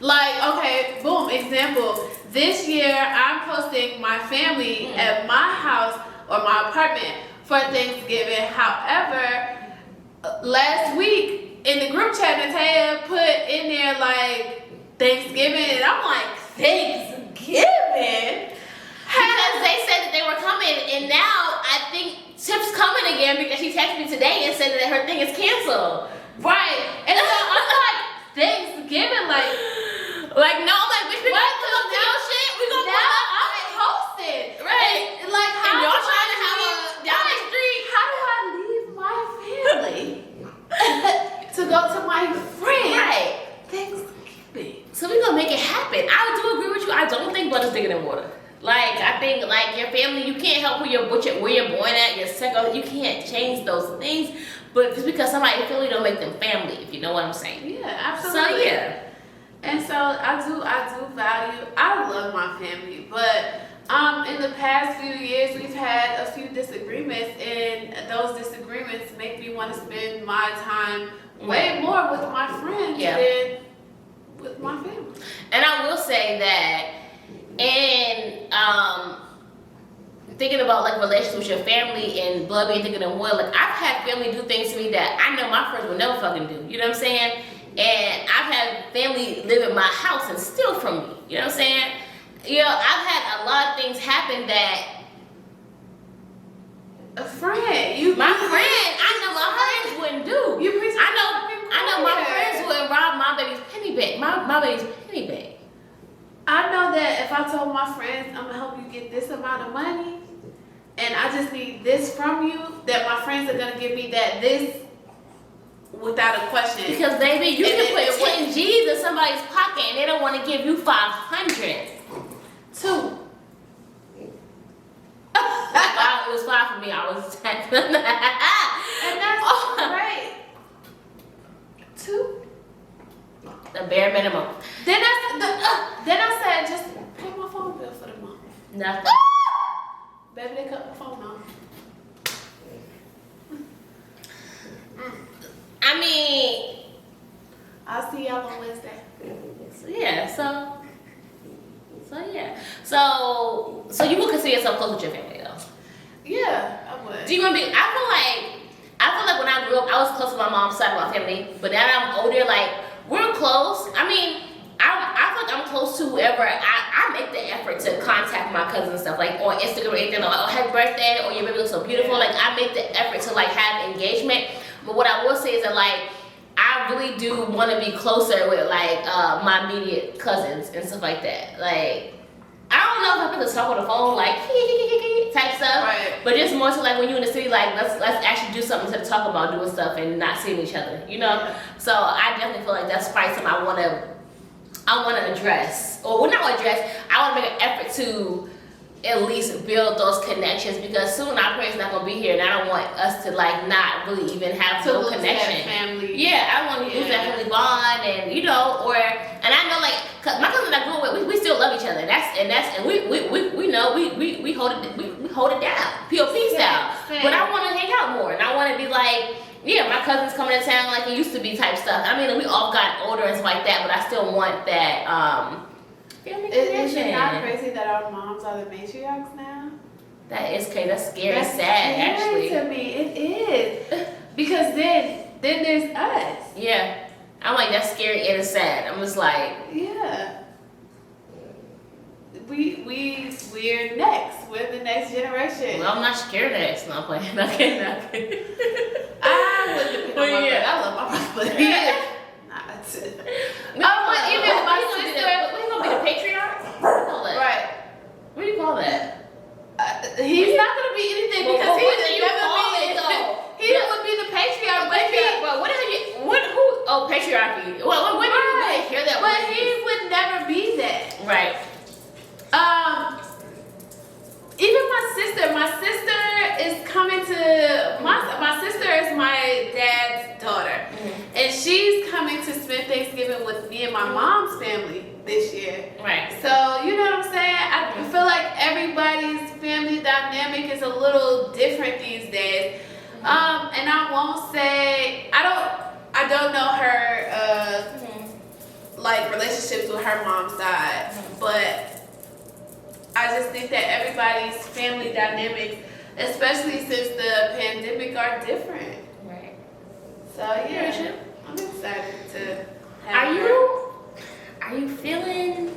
Like, okay, boom, example. This year, I'm hosting my family at my house or my apartment for Thanksgiving. However, last week in the group chat, Natea put in there like Thanksgiving, and I'm like, Thanksgiving? Because they said that they were coming, and now I think Tip's coming again because she texted me today and said that her thing is canceled. Right. And so I'm like, Thanksgiving, like no, I'm like, bitch, we gonna pull up to your shit. We gonna pull up. I'm hosted. Right. And like, how and y'all do trying I to have a leave- down the street. How do I leave my family to go to my friends? Right. Thanksgiving. So we gonna make it happen. I do agree with you. I don't think blood is thicker than water. Like, I think like your family, you can't help where you're born at, your second, you can't change those things. But just because somebody family don't make them family, if you know what I'm saying. Yeah, absolutely. So yeah. And so I do value, I love my family, but in the past few years we've had a few disagreements, and those disagreements make me want to spend my time way more with my friends than with my family. And I will say that in thinking about like relationships with your family and blood being thicker than water, like I've had family do things to me that I know my friends would never fucking do. You know what I'm saying? And I've had family live in my house and steal from me. You know what I'm saying? You know, I've had a lot of things happen that a friend, I know my friends wouldn't do. I know my friends wouldn't rob my baby's penny bag. My baby's penny bag. I know that if I told my friends I'm gonna help you get this amount of money and I just need this from you, that my friends are gonna give me this without a question. Because baby, you can put 10 G's in somebody's pocket and they don't want to give you 500. 2. It was 5 for me. I was 10. And that's great. 2. The bare minimum. Then I said, just pay my phone bill for the month. Nothing. Baby, they cut my phone off. I mean, I'll see y'all on Wednesday. yeah. So yeah. So you would consider yourself close with your family, though? Yeah, I would. Do you want to be? I feel like when I grew up, I was close to my mom's side of my family. But now that I'm older, like we're close. I mean, I feel like I'm close to whoever. I make the effort to contact my cousins and stuff, like on Instagram or anything, like, oh, happy birthday, or your baby looks so beautiful. Like I make the effort to like have engagement. But what I will say is that like I really do want to be closer with like my immediate cousins and stuff like that. Like I don't don't know if I put the talk on the phone like type stuff, Right. but just more so like when you're in the city, like let's actually do something to talk about doing stuff and not seeing each other, you know. Yeah. So I definitely feel like that's probably something I want to address, or well, not address. I want to make an effort to at least build those connections, because soon our parents not gonna be here, and I don't want us to like not really even have To no lose connection. that family. Yeah, I want to lose that family bond, and you know, and I know like, cause my cousins I grew up with, we still love each other. And we know we hold it down, POP style. Same. But I want to hang out more, and I want to be like, yeah, my cousins coming to town like it used to be type stuff. I mean, we all got older and stuff like that, but I still want that family connection. Is it not crazy that our moms are the matriarchs now? That is crazy. That's scary. That's Sad, scary actually. to me. It is. Because then there's us. Yeah, I'm like, that's scary and it's sad. I'm just like, Yeah. We're next. We're the next generation. well, I'm not scared of that. No, I'm playing. Okay. I wouldn't depend on my brother. I love my brother, but he is not. But even my sister. What you gonna be the patriarch? What do you call that? Right. What do you call that? He's not gonna be anything because Well, he what do would you never call be. it, though? He would be the patriarch, but he. Well, oh, patriarchy. Well, when do you really hear that But word he used? would never be that. Right. Even my sister is coming to my sister is my dad's daughter, and she's coming to spend Thanksgiving with me and my mom's family this year. Right. So you know what I'm saying? I feel like everybody's family dynamic is a little different these days. And I won't say I don't know her like relationships with her mom's side, but I just think that everybody's family dynamics, especially since the pandemic, are different. Right. So yeah, I'm excited to have Are her. you feeling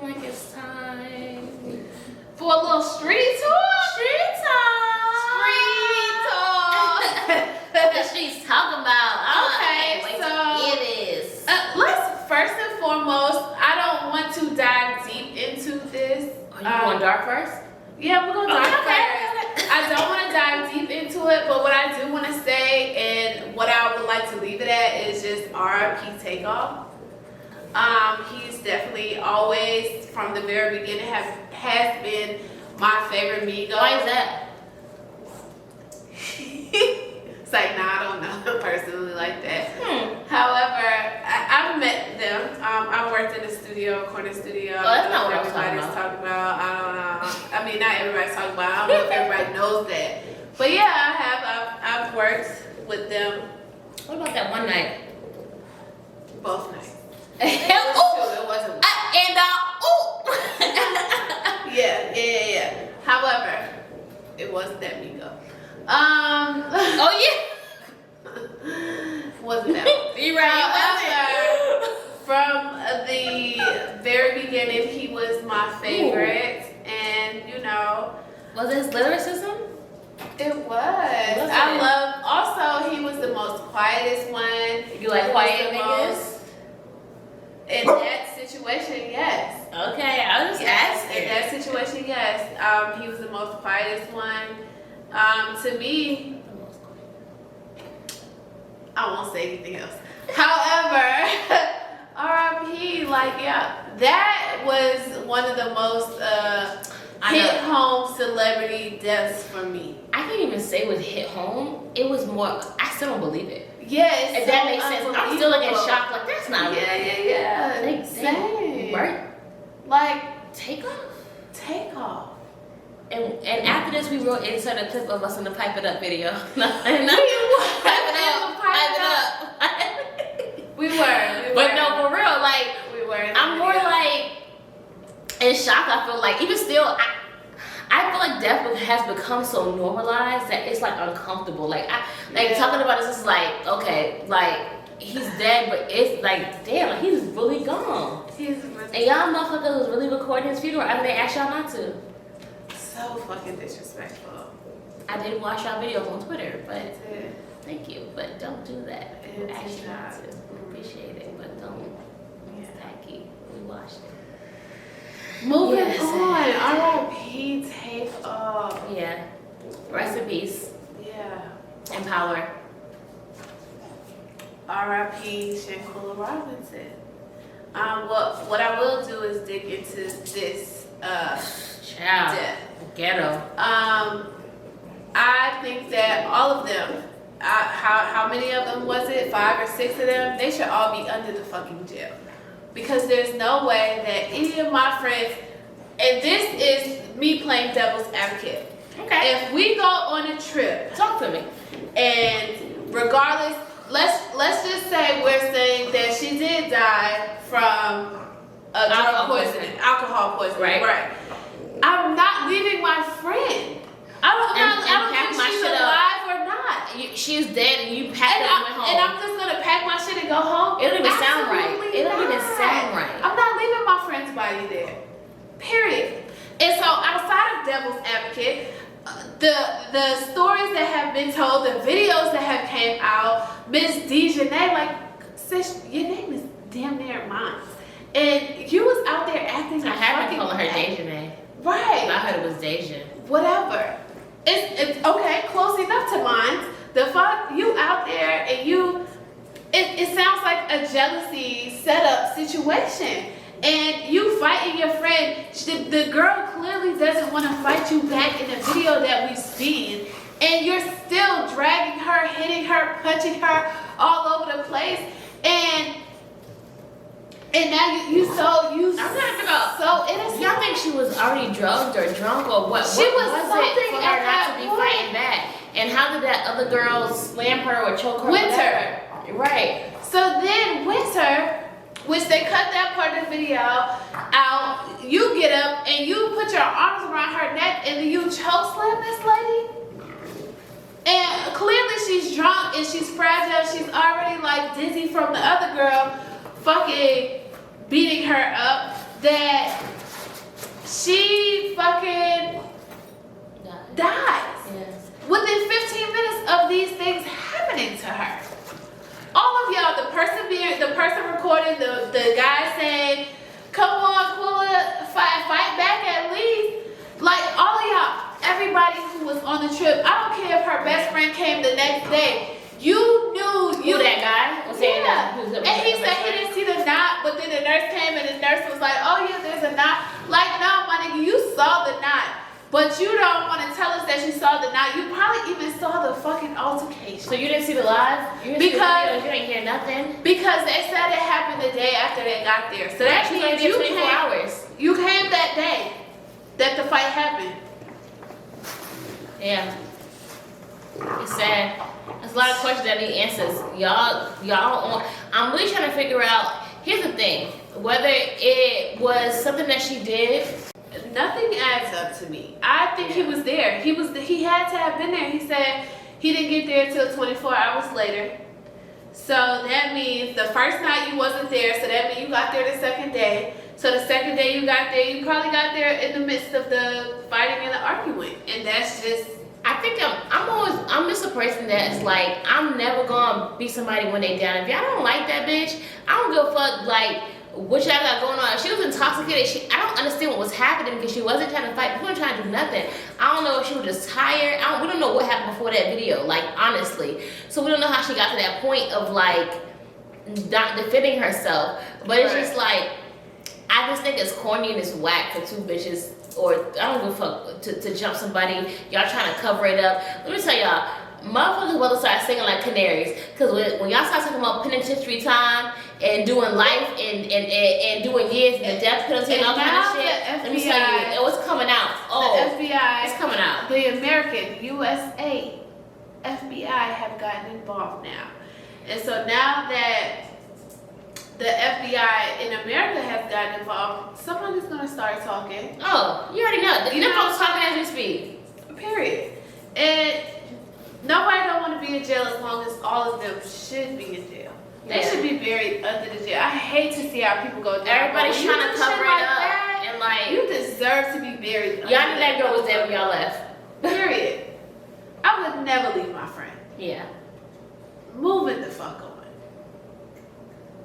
like it's time For a little street talk? Street talk? Street talk. What the streets talking about? Okay, Wait so till it is. let's first and foremost, I don't want to dive deep into this. Are you going dark first? Yeah, we're gonna dive Okay. first. I don't want to dive deep into it, but what I do want to say and what I would like to leave it at is just RIP Takeoff. He's definitely always, from the very beginning, has been my favorite Migo. Why is that? It's like, nah, I don't know personally like that. However, I've met them. I worked in a studio, recording studio. Oh, that's not what I was everybody's talking about. I don't know. I mean, not everybody's talking about. I don't know if everybody knows that. But yeah, I have. I've worked with them What about that one night? both nights. Ooh. It wasn't. And Yeah. However, it wasn't that Migo. oh yeah. Wasn't that one. You right. However, from the very beginning, he was my favorite, and you know, Was it his lyricism? it was. I love. Also, he was the most quietest one. You like He was quiet the niggas? most- In that situation, yes. Okay, I was just asking. In that situation, yes. He was the most quietest one. To me, I won't say anything else. However, RIP, like, yeah, that was one of the most hit home celebrity deaths for me. I can't even say what hit home. It was more. I still don't believe it. Yes, If that makes sense, I'm still like in shock. Like that's not Yeah. Like, Same. right? Like, Take off. take off. And after this, we will insert a clip of us in the Pipe It Up video. Pipe it up. We were. But no, for real, like We were. I'm more like in shock. I feel like even still, I feel like death has become so normalized that it's like uncomfortable. Like talking about this is like okay, like he's dead, but it's like damn, like he's really gone. And y'all motherfuckers was really recording his funeral. I mean, they asked y'all not to. So fucking disrespectful. I did watch y'all videos on Twitter, but That's it. thank you. But don't do that. It's Ask you not not. to. Appreciate it, but don't. It's tacky. We watched it. Moving Yes. on. R.I.P. Takeoff. Yeah. Rest in peace. Yeah. And power. R.I.P. Shanquilla Robinson. What I will do is dig into this Child. death. Ghetto. I think that all of them, how many of them was it? 5 or 6 of them? They should all be under the fucking jail. Because there's no way that any of my friends, and this is me playing devil's advocate. Okay. If we go on a trip, Talk to me. and regardless, let's just say we're saying that she did die from a drug poisoning, alcohol poisoning, right? I'm not leaving my friend. I don't care if she's alive or not. She's dead and you packed it and went home. And I'm just gonna pack my shit and go home. It don't even sound right. It don't even sound right. I'm not leaving my friend's body there. Period. And so outside of devil's advocate, the stories that have been told, the videos that have came out, Miss Dejanay, like, sis, your name is damn near mine. And you was out there acting I haven't called her Dejanay. Right. I heard it was Deja. Whatever. It's okay, close enough to mine. The fuck, you out there and you, it sounds like a jealousy setup situation. And you fighting your friend, the girl clearly doesn't want to fight you back in the video that we've seen. And you're still dragging her, hitting her, punching her all over the place. And now you so innocent. Y'all think she was already drugged or drunk or what? She was it something for at her not that to be point. fighting back? And how did that other girl slam her or choke her? Winter. Right. So then Winter, which they cut that part of the video out, you get up and you put your arms around her neck and then you choke slam this lady. And clearly she's drunk and she's fragile. She's already like dizzy from the other girl fucking beating her up, that she fucking dies. Yes. Within 15 minutes of these things happening to her. All of y'all, the person recording, the guy saying, come on, Quilla, fight back at least. Like all of y'all, everybody who was on the trip, I don't care if her best friend came the next day. You knew that guy was saying that. And he said he didn't see the knot, but then the nurse came and the nurse was like, oh yeah, there's a knot. Like, no, my nigga, you saw the knot. But you don't want to tell us that you saw the knot. You probably even saw the fucking altercation. So you didn't see the live? You didn't see the videos? You didn't hear nothing? Because they said it happened the day after they got there. So that means you 24 hours. You came that day that the fight happened. Yeah. It's sad. There's a lot of questions that need answers. Y'all, I'm really trying to figure out, here's the thing, whether it was something that she did. Nothing adds up to me. I think he was there. He had to have been there. He said he didn't get there until 24 hours later. So that means the first night you wasn't there, so that means you got there the second day. So the second day you got there, you probably got there in the midst of the fighting and the arguing. And that's just, I think I'm just a person that's like, I'm never gonna be somebody when they down. If y'all don't like that bitch, I don't give a fuck like what y'all got going on. If she was intoxicated, I don't understand what was happening because she wasn't trying to fight. We weren't trying to do nothing. I don't know if she was just tired. We don't know what happened before that video, like honestly. So we don't know how she got to that point of like not defending herself. But it's just like, I just think it's corny and it's whack for two bitches, or I don't give a fuck, to jump somebody. Y'all trying to cover it up. Let me tell y'all, motherfuckers will start singing like canaries. Cause when y'all start talking about penitentiary time and doing life and doing years and the death penalty and all kind of shit, let me tell you, it was coming out. Oh, the FBI, it's coming out. The American USA FBI have gotten involved now. And so now that the FBI in America has gotten involved, somebody's gonna start talking. Oh, you already know. You know folks talking as we speak. Period. And nobody don't want to be in jail as long as all of them should be in jail. They should be buried under the jail. I hate to see how people go down. Everybody's trying to cover it up. And like, you deserve to be buried. Y'all knew that girl was there when y'all left. Period. I would never leave my friend. Yeah. Moving the fuck on.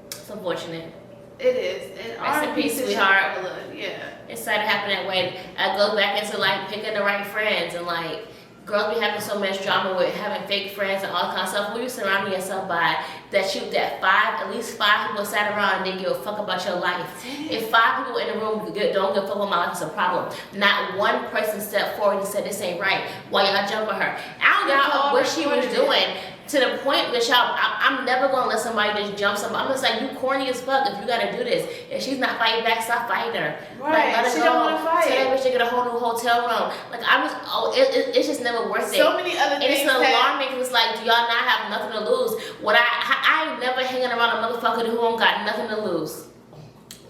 It's unfortunate. It is. And Rest in peace, sweetheart. Yeah. It started happening that way. I go back into like picking the right friends and like girls be having so much drama with having fake friends and all kinds of stuff. Who you surrounding yourself by at least five people sat around and didn't give a fuck about your life. If 5 people in the room don't give a fuck about my life, it's a problem. Not one person stepped forward and said this ain't right while y'all jumping her. I don't give a fuck what she was doing. To the point that I'm never gonna let somebody just jump somebody. I'm just like, you corny as fuck if you gotta do this. If she's not fighting back, stop fighting her. Right, like, let her she go. don't wanna fight. Tell that bitch to get a whole new hotel room. Like it's just never worth it. So many other things. And it's alarming because it's like, do y'all not have nothing to lose? I ain't never hanging around a motherfucker who don't got nothing to lose.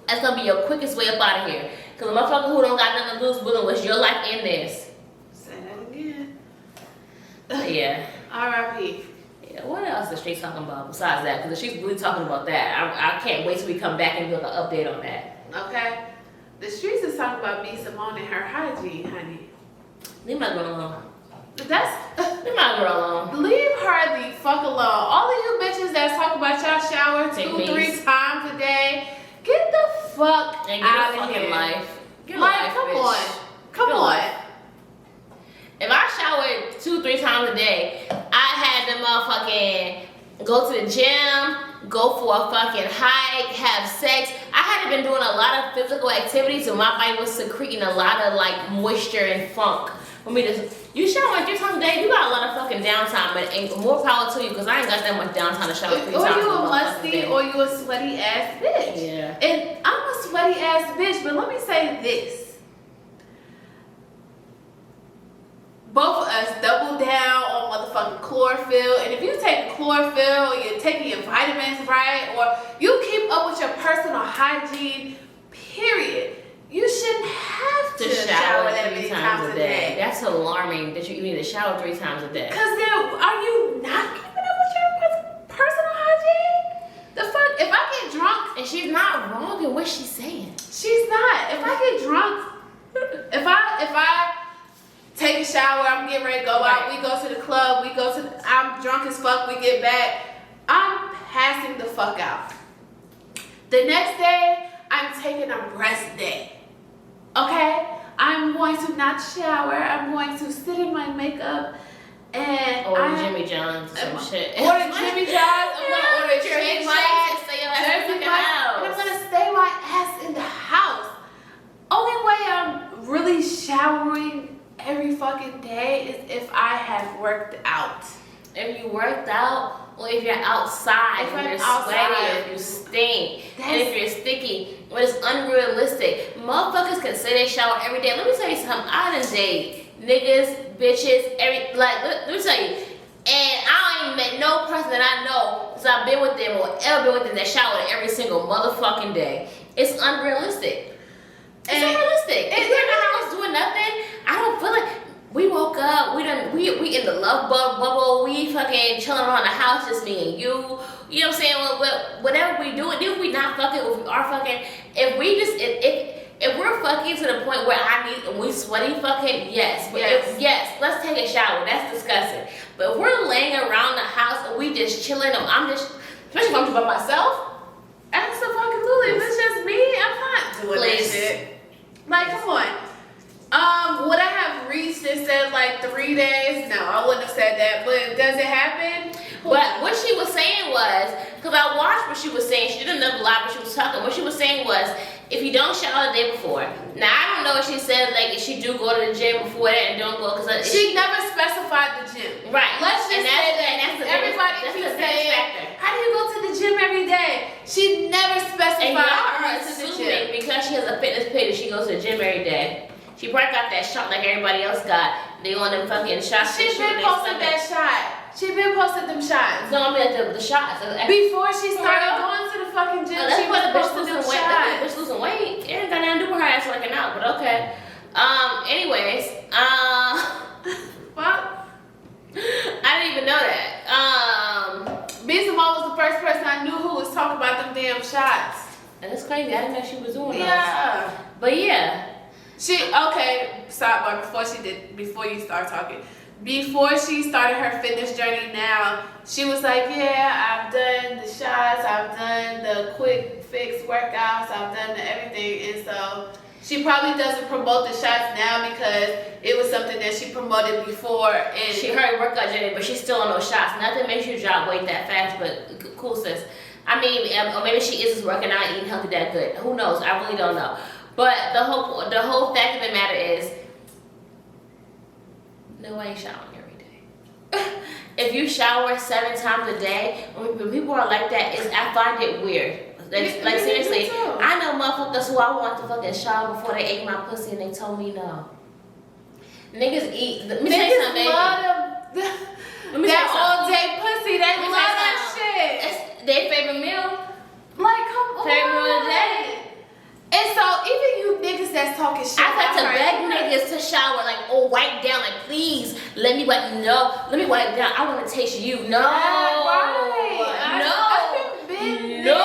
That's gonna be your quickest way up out of here. Cause a motherfucker who don't got nothing to lose will waste your life in this. Say that again. Yeah. R.I.P. What else is the streets talking about besides that? Because the streets really talking about that. I can't wait till we come back and do an update on that. Okay. The streets is talking about B. Simone and her hygiene, honey. Leave my girl alone. Leave my girl alone. Leave her the fuck alone. All of you bitches that talk about y'all shower 2-3 times a day, get the fuck and out get a of fucking here. life. Get a like, life, come bitch. on. Come on. If I showered 2-3 times a day, I had to motherfucking go to the gym, go for a fucking hike, have sex. I had been doing a lot of physical activities and my body was secreting a lot of like moisture and funk. For me to, you shower 3 times a day, you got a lot of fucking downtime, and more power to you because I ain't got that much downtime to shower 3 times a day. Or you a musty or you a sweaty ass bitch. Yeah. And I'm a sweaty ass bitch, but let me say this. Both of us double down on motherfucking chlorophyll. And if you take chlorophyll, or you're taking your vitamins right, or you keep up with your personal hygiene, period, you shouldn't have to shower that many times a day. That's alarming that you need to shower 3 times a day. Because then, are you not keeping up with your personal hygiene? The fuck? If I get drunk, and she's not wrong in what she's saying. She's not. If I get drunk, if I take a shower, I'm getting ready to go out, we go to the club, I'm drunk as fuck, we get back, I'm passing the fuck out. The next day, I'm taking a rest day. Okay? I'm going to not shower, I'm going to sit in my makeup, and order Jimmy John's or some shit. Order Jimmy John's, I'm gonna order Shake Shack, and I'm gonna stay my ass in the house. Only way I'm really showering every fucking day is if I have worked out. If you worked out, or if you're outside, if you're sweaty, if you stink, and if you're sticky, but it's unrealistic. Motherfuckers can say they shower every day. Let me tell you something. I done date niggas, bitches, let me tell you. And I ain't met no person that I know since I've been with them or ever been with them that showered every single motherfucking day. It's unrealistic. It's unrealistic. If you're in the house doing nothing, I don't feel like we woke up, we in the love bubble, we fucking chilling around the house, just me and you. You know what I'm saying? Well, whatever we do, if we not fucking, if we are fucking, if we're fucking to the point where we sweaty fucking, yes. But yes, let's take a shower. That's disgusting. But if we're laying around the house and we just chilling, especially if I'm by myself, absolutely. If it's just me, I'm not doing that shit. Like, come on. Would I have reached and said like 3 days? No, I wouldn't have said that. But does it happen? But what she was saying was, because I watched what she was saying, she didn't know a lot, but she was talking. What she was saying was, if you don't shower the day before. Now I don't know if she said like if she do go to the gym before that and don't go because she never specified the gym. Right. Let's just say that. That's everybody keeps saying, how do you go to the gym every day? She never specified. And y'all are assuming because she has a fitness page that she goes to the gym every day. She probably got that shot like everybody else got. They on them fucking shots. She been posting that shot. She been posting them shots. No, I mean the shots. Before she started going to the fucking gym, she was posting them shots. That bitch losing weight. It ain't got nothing to do with her ass working out, but okay. Anyways, well, I didn't even know that. B. Simone was the first person I knew who was talking about them damn shots. And it's crazy. I didn't know she was doing that. Yeah. But yeah. Before you start talking. Before she started her fitness journey now, she was like, yeah, I've done the shots, I've done the quick fix 6 workouts. I've done everything, and so she probably doesn't promote the shots now because it was something that she promoted before. And she heard workout journey, but she's still on those shots. Nothing makes you drop weight that fast, but cool sis. I mean, or maybe she is working out, eating healthy that good. Who knows? I really don't know. But the whole fact of the matter is, no, I ain't showering every day. If you shower 7 times a day, when people are like that, I find it weird. Like seriously, I know motherfuckers who I want to fucking shower before they ate my pussy and they told me no. Niggas eat. Let me tell you something, baby. That all day pussy, they love that shit. It's their favorite meal. Like, come on. Favorite meal of the day. And so even you niggas that's talking shit, I've had to beg niggas to shower, like, oh, wipe down, like, please, let me wipe. No, let me wipe down. I want to taste you. No, right. no.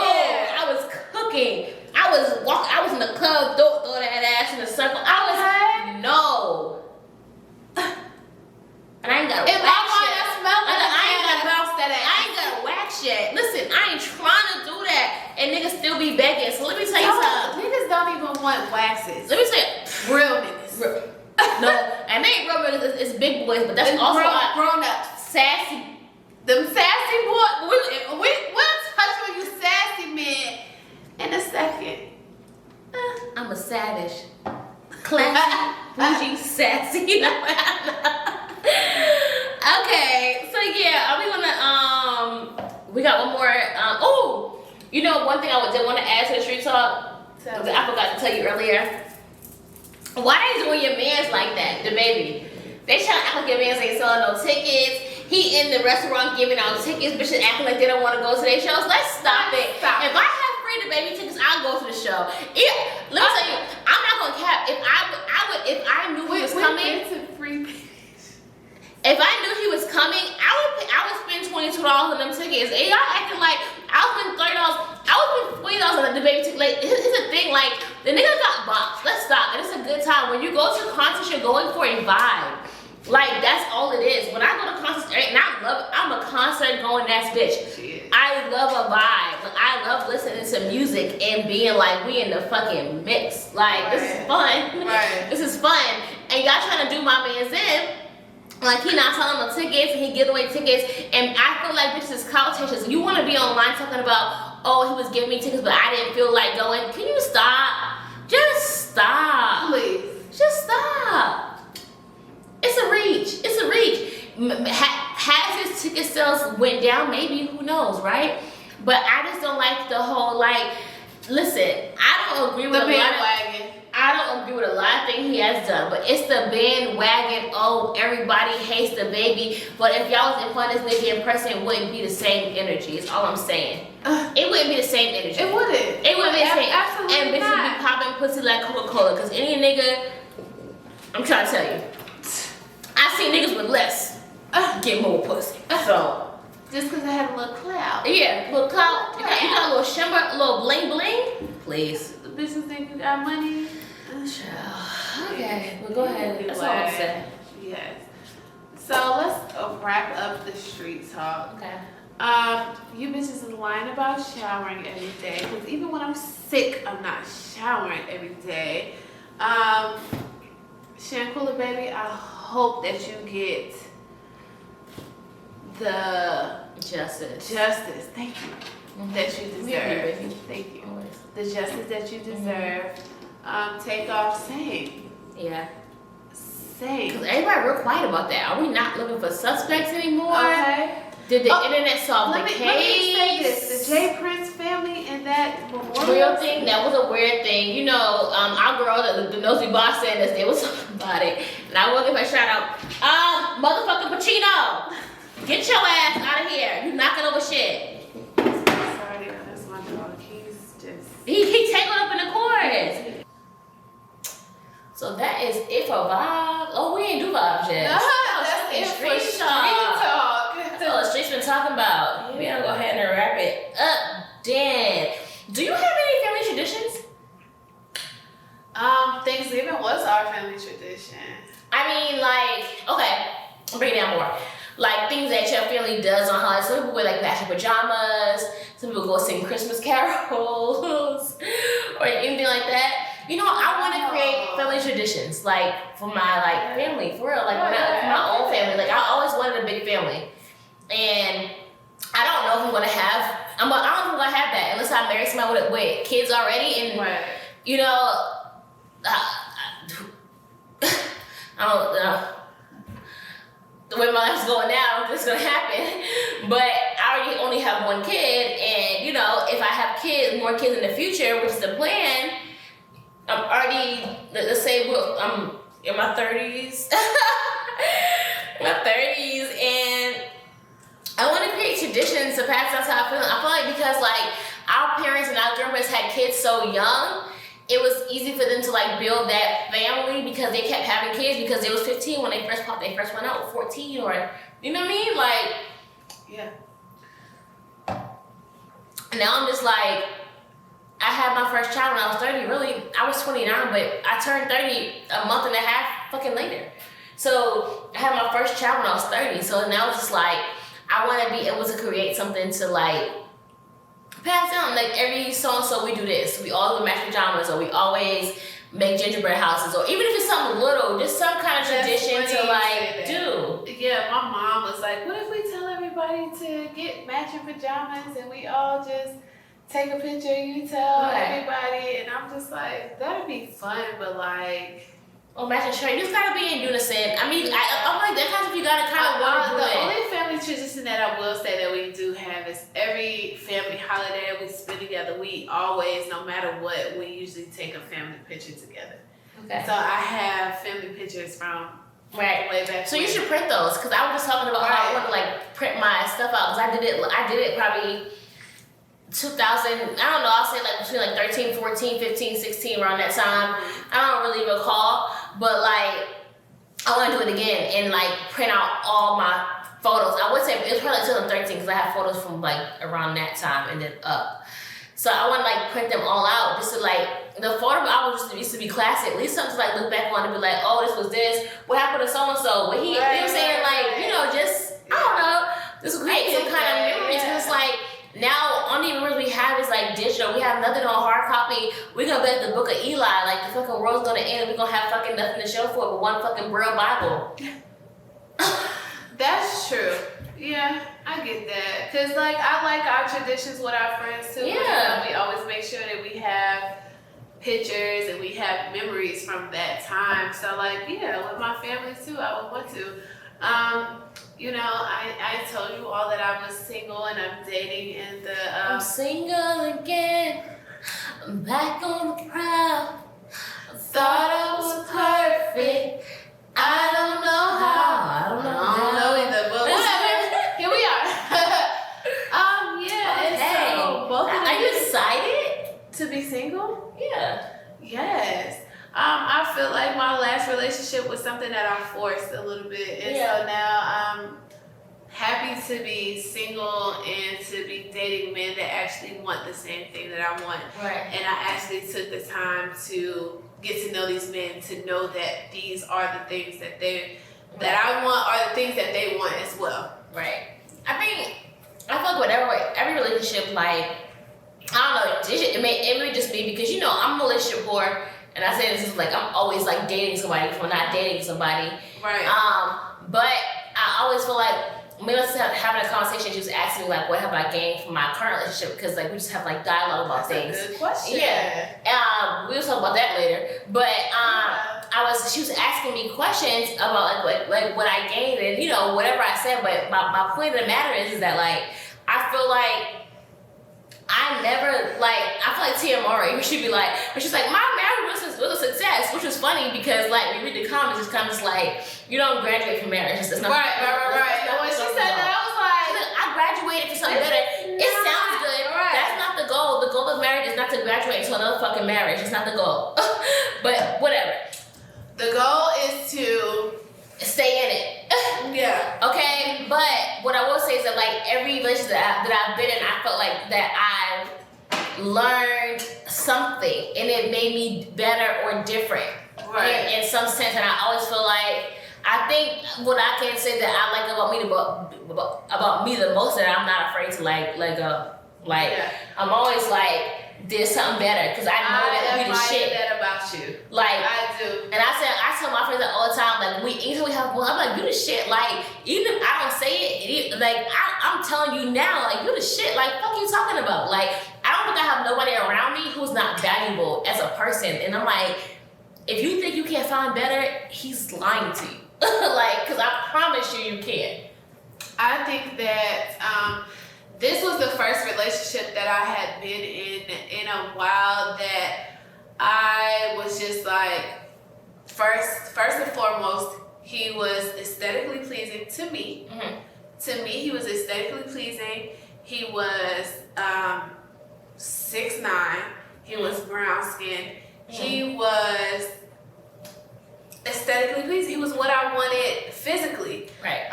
I was cooking. I was walking. I was in the club, throw that ass in a circle. No. And I ain't got to wax yet. I ain't got to wax yet. Listen, I ain't trying to do that. And niggas still be begging. So let me tell you something. Niggas don't even want waxes. Let me say real niggas. No, and they ain't real niggas. It's big boys, but that's also grown ups. Sassy. Them sassy boys. We'll touch on you sassy men in a second. I'm a savage. Classy, bougie, sassy. Okay, so yeah, are we gonna we got one more you know, one thing I did want to add to the street talk, I forgot to tell you earlier. Why is doing your mans like that, the baby? They trying to act like your mans ain't selling no tickets. He in the restaurant giving out tickets, bitches acting like they don't want to go to their shows. Let's stop it. If I have free the baby tickets, I'll go to the show. Let me tell you, I'm not gonna cap. If I knew he was coming. If I knew he was coming, I would spend $22 on them tickets. And y'all acting like I would spend $30. I would spend $20 on the baby ticket. Like, here's the thing, like, the nigga got boxed. Let's stop. And it's a good time. When you go to concerts, you're going for a vibe. Like, that's all it is. When I go to concerts, and I'm a concert going ass bitch. I love a vibe. Like, I love listening to music and being like, we in the fucking mix. Like, this is fun. Right. This is fun. And y'all trying to do my man's in. Like, he not selling no tickets, and he give away tickets, and I feel like bitches is couch chasers. You want to be online talking about, oh, he was giving me tickets, but I didn't feel like going. Can you stop? Just stop. Please. Just stop. It's a reach. It's a reach. Has his ticket sales went down? Maybe. Who knows, right? But I just don't like the whole, like, listen, I don't agree with the bandwagon. I don't agree with a lot of things he has done, but it's the bandwagon. Oh, everybody hates the baby. But if y'all was in front of this nigga in person, it wouldn't be the same energy. Is all I'm saying. It wouldn't be the same energy. It wouldn't. It wouldn't be the same. Absolutely and bitches not. be popping pussy like Coca-Cola. Cause any nigga, I'm trying to tell you, I see niggas with less get more pussy. So. Just because I had a little clout. Yeah, little clout. You got a little shimmer, a little bling bling. Please. The bitches think you got money. Okay, well go ahead. That's all I'm saying. Yes. So let's wrap up the street talk. Okay. You bitches is lying about showering every day. Because even when I'm sick, I'm not showering every day. Shankula baby, I hope that you get the justice. Thank you. That you deserve. Thank you. Always. The justice that you deserve. Take off same. Yeah. Same. Because everybody real quiet about that. Are we not looking for suspects anymore? Okay. Did the internet solve the case? Let me say this. The J. Prince family and that real thing, that was a weird thing. You know, our girl, the nosy boss said this, they was talking about it. And I will give her a shout out. Motherfucking Pacino. Get your ass out of here. You knocking over shit. Sorry, that's my dog. He's just... He tangled up in the chorus. So that is it for vibes. Oh, we ain't do vibes yet. That's it for street talk. That's all the streets been talking about. We gotta go ahead and wrap it up. Dan, do you have any family traditions? Thanksgiving was our family tradition. I mean, like, okay, I'll bring it down more. like things that your family does on holidays. Some people wear like matching pajamas. Some people go sing Christmas carols or anything like that. You know, I want to create family traditions, like for my like family, for real, like for my own family. Like I always wanted a big family, and I don't know if I'm gonna have. I don't know if I'm gonna have that unless I marry somebody with kids already, and you know, I don't know. The way my life's going now, this is gonna happen. But I already only have one kid, and you know, if I have more kids in the future, which is the plan, I'm already, let's say, I'm in my 30s, and I want to create traditions to pass down to our family. I feel like because like our parents and our grandparents had kids so young, it was easy for them to like build that family because they kept having kids because they was 15 when they first went out, or 14, or you know what I mean? Like, yeah. Now I'm just like, I had my first child when I was 30. Really, I was 29, but I turned 30 a month and a half fucking later. So I had my first child when I was 30. So now it's just like, I want to be able to create something to like pass down. Like every so-and-so we do this. We all do match pajamas, or we always make gingerbread houses, or even if it's something little, just some kind of tradition to like do. Yeah, my mom was like, what if we tell everybody to get matching pajamas and we all just take a picture, you tell everybody, and I'm just like, that'd be fun, but like, oh, matching shirt, you just gotta be in unison. I mean, I'm like that kind of, you gotta kind of want to do it. The only family tradition that I will say that we do have is every family holiday that we spend together, we always, no matter what, we usually take a family picture together. Okay. So I have family pictures from way back. So you should print those, because I was just talking about how I want to like print my stuff out, because I did it probably 2000, I don't know, I'll say like between like 13, 14, 15, 16, around that time. I don't really recall, but like I want to do it again and like print out all my photos. I would say it's probably 2013 because I have photos from like around that time and then up. So I want to like print them all out just to like, the photo album used to be classic. At least something to like look back on and be like, oh, this was this. What happened to so-and-so? What he, you know what I'm saying? Like, you know, just, I don't know, just create some kind of memories. And it's like, now, only memories we have is like digital. We have nothing on hard copy. We're gonna be like the book of Eli. Like the fucking world's gonna end and we're gonna have fucking nothing to show for it but one fucking Braille Bible. That's true. Yeah, I get that. Cause like I like our traditions with our friends too. Yeah. We always make sure that we have pictures and we have memories from that time. So like, yeah, with my family too, I would want to. You know, I told you all that I was single and I'm dating, and I'm single again. I'm back on the prowl. I thought I was perfect. I don't know how. I don't know either, but whatever. Here we are. Yeah. Okay. And so both of Are you excited to be single? Yeah. Yes. I feel like my last relationship was something that I forced a little bit. And so now I'm happy to be single and to be dating men that actually want the same thing that I want. Right. And I actually took the time to get to know these men, to know that these are the things that I want, are the things that they want as well. Right. I feel like every relationship, like, I don't know, it may just be because, you know, I'm a relationship whore. And I say this is like, I'm always like dating somebody if I'm not dating somebody. Right. But I always feel like, maybe I was having a conversation, she was asking me like, what have I gained from my current relationship? Because like, we just have like dialogue about things. That's a good question. Yeah. We'll talk about that later. But she was asking me questions about like what I gained and, you know, whatever I said. But my point of the matter is that like, I feel like I feel like Tia Murray, who should be like, but she's like, my marriage was a success, which was funny because like, you read the comments, it's kind of just like, you don't graduate from marriage. It's not, right. When she said that, I was like, I graduated for something better. It sounds good. Right. That's not the goal. The goal of marriage is not to graduate into another fucking marriage. It's not the goal. But whatever. The goal is to stay in it. Yeah. Okay, but what I will say is that like every relationship that I've been in, I felt like that I've learned something and it made me better or different in some sense. And I always feel like I think what I can say that I like about me the most that I'm not afraid to let go. Like I'm always like, there's something better because I know that we the shit. That about you. Like I do. And I tell my friends that all the time. Like even we have one, I'm like, you the shit. Like even if I don't say it, like I'm telling you now, like you the shit. Like fuck you talking about. Like I don't think I have nobody around me who's not valuable as a person. And I'm like, if you think you can't find better, he's lying to you. Like, because I promise you can. I think that this was the first relationship that I had been in a while that I was just like, first and foremost, he was aesthetically pleasing to me. Mm-hmm. To me, he was aesthetically pleasing. He was 6'9". He was brown skinned. He was aesthetically pleasing. He was what I wanted physically. Right.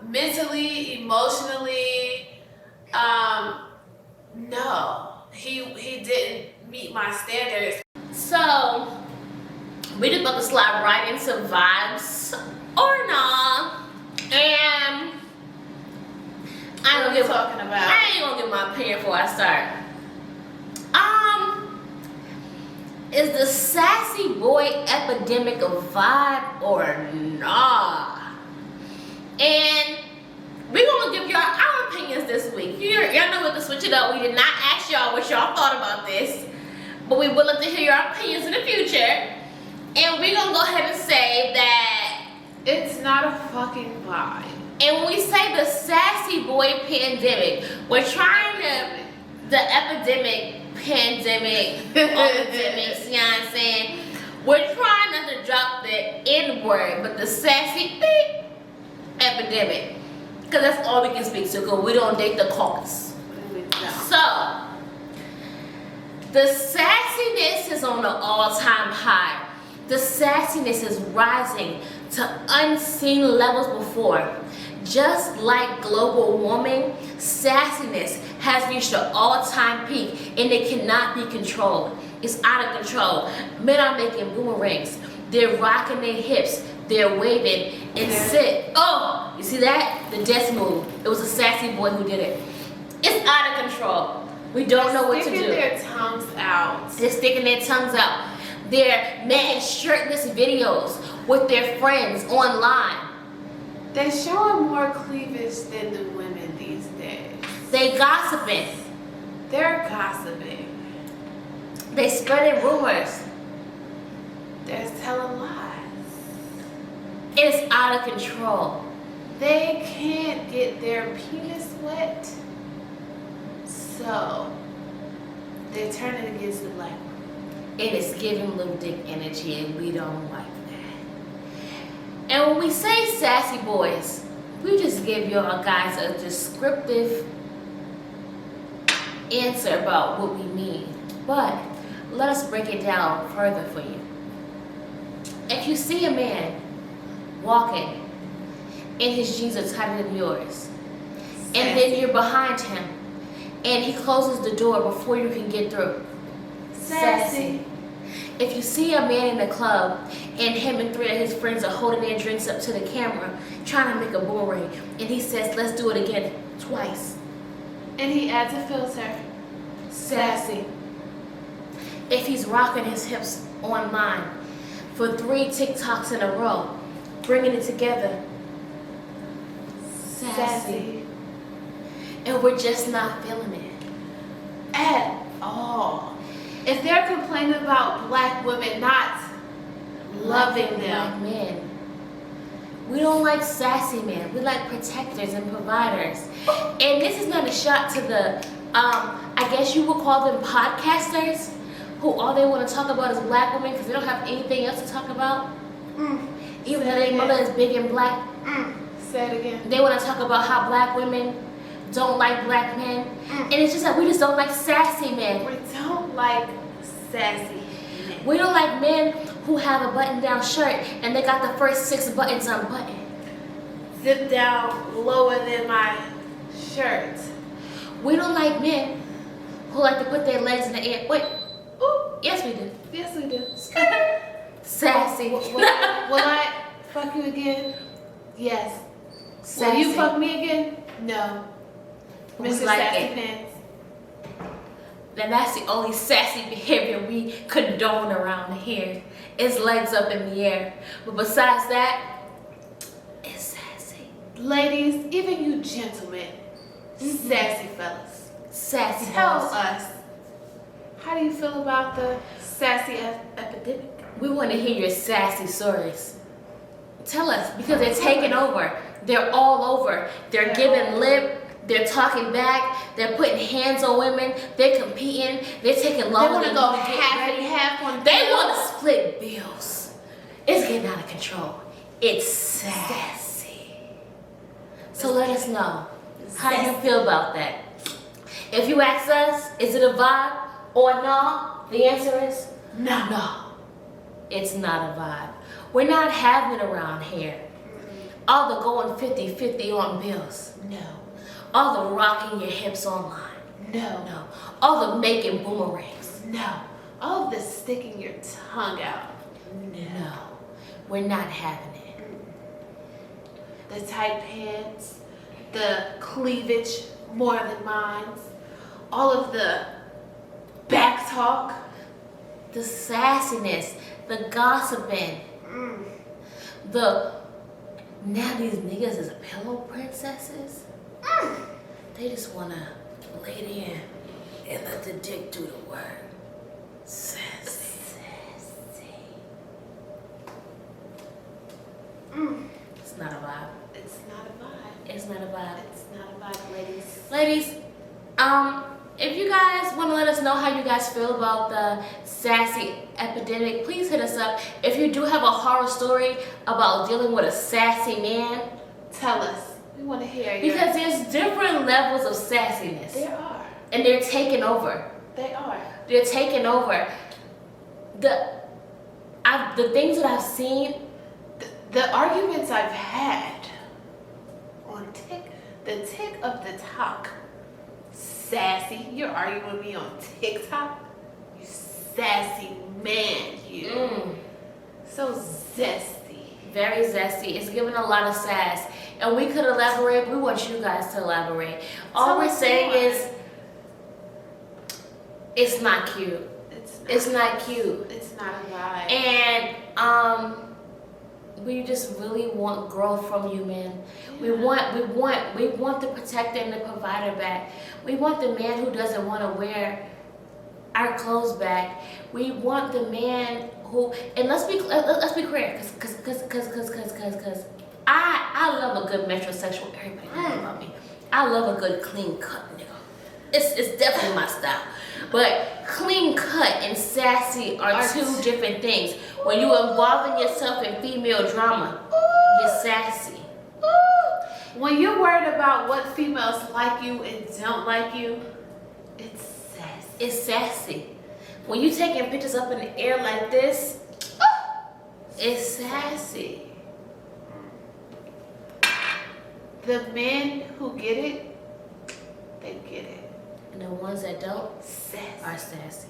Mentally, emotionally, no. He didn't meet my standards. So we just about to slide right into vibes or nah. And I ain't gonna give my opinion before I start. Is the sassy boy epidemic a vibe or nah? And we're gonna give y'all our opinions this week. Y'all know what to switch it up. We did not ask y'all what y'all thought about this, but we would love to hear your opinions in the future. And we're gonna go ahead and say that it's not a fucking vibe. And when we say the sassy boy pandemic, we're trying to the epidemic. Pandemic, epidemics, you know what I'm saying? We're trying not to drop the N-word, but the sassy epidemic. Because that's all we can speak to, because we don't date the caucus. So, the sassiness is on an all-time high. The sassiness is rising to unseen levels before. Just like global warming, sassiness has reached an all-time peak and it cannot be controlled. It's out of control. Men are making boomerangs. They're rocking their hips. They're waving and sit. Oh, you see that? The death move. It was a sassy boy who did it. It's out of control. We don't know what to do. They're sticking their tongues out. They're sticking their tongues out. They're making shirtless videos with their friends online. They're showing more cleavage than the women these days. They gossiping. They're gossiping. They spreading rumors. They're telling lies. It's out of control. They can't get their penis wet, so they're turning against the black woman. It is giving little dick energy, and we don't like that. And when we say sassy boys, we just give y'all guys a descriptive answer about what we mean. But let us break it down further for you. If you see a man walking and his jeans are tighter than yours, and then you're behind him and he closes the door before you can get through, sassy. If you see a man in the club and him and 3 of his friends are holding their drinks up to the camera trying to make a boomerang, and he says, let's do it again twice, and he adds a filter, sassy. If he's rocking his hips online for 3 TikToks in a row, bringing it together, sassy. And we're just not feeling it at all. If they're complaining about black women not loving them, black men, we don't like sassy men. We like protectors and providers. And this is not a shot to the, I guess you would call them podcasters, who all they want to talk about is black women because they don't have anything else to talk about. Even though their mother is big and black. Say it again. They want to talk about how black women don't like black men. And it's just like we just don't like sassy men. We don't like sassy men. We don't like men who have a button-down shirt and they got the first 6 buttons unbuttoned. Zip down lower than my shirt. We don't like men who like to put their legs in the air. Wait. Ooh, yes we do. Yes we do. Sassy. Will I Fuck you again? Yes. Sassy. Will you fuck me again? No. We Mr. like Sassy it. Pants. Then that's the only sassy behavior we condone around here. Is legs up in the air. But besides that, it's sassy. Ladies, even you gentlemen, sassy fellas, Sassy. tell boys. us, how do you feel about the sassy epidemic? We want to hear your sassy stories. Tell us, because they're taking over. They're all over. They're giving lip. They're talking back. They're putting hands on women. They're competing. They're taking They longer want to than go you to get half ready. and half on They bills. want to split bills. It's getting out of control. It's sassy. So let us know how you feel about that. If you ask us, is it a vibe or no? The answer is No. no. It's not a vibe. We're not having it around here. All the going 50-50 on bills. No. All the rocking your hips online. No. No. All the making boomerangs. No. All of this sticking your tongue out. No. We're not having it. The tight pants, the cleavage more than mine, all of the back talk. The sassiness, the gossiping, the now these niggas is pillow princesses. They just wanna lay there and let the dick do the work. Sassy. It's not a vibe. It's not a vibe. It's not a vibe. It's not a vibe, ladies. Ladies, if you guys want to let us know how you guys feel about the sassy epidemic, please hit us up. If you do have a horror story about dealing with a sassy man, Tell us. We want to hear you. because there's different levels of sassiness, there are. and they're taking over. They are. They're taking over. The things that I've seen, The arguments I've had on the tick of the talk. Sassy. You're arguing with me on TikTok? You sassy man, you. So zesty. very zesty. It's giving a lot of sass, and we could elaborate. We want you guys to elaborate. All Tell we're us saying more. is, it's not cute. It's not cute. It's not a vibe. And we just really want growth from you, man. We want the protector and the provider back. We want the man who doesn't want to wear our clothes back. We want the man who, and let's be clear, cause I love a good metrosexual. Everybody knows about me. I love a good clean cut nigga. It's definitely my style. But clean cut and sassy are two different things. When you're involving yourself in female drama, you're sassy. When you're worried about what females like you and don't like you, it's sassy. It's sassy. When you taking pictures up in the air like this, it's sassy. The men who get it, they get it. And the ones that don't Sassy. are sassy.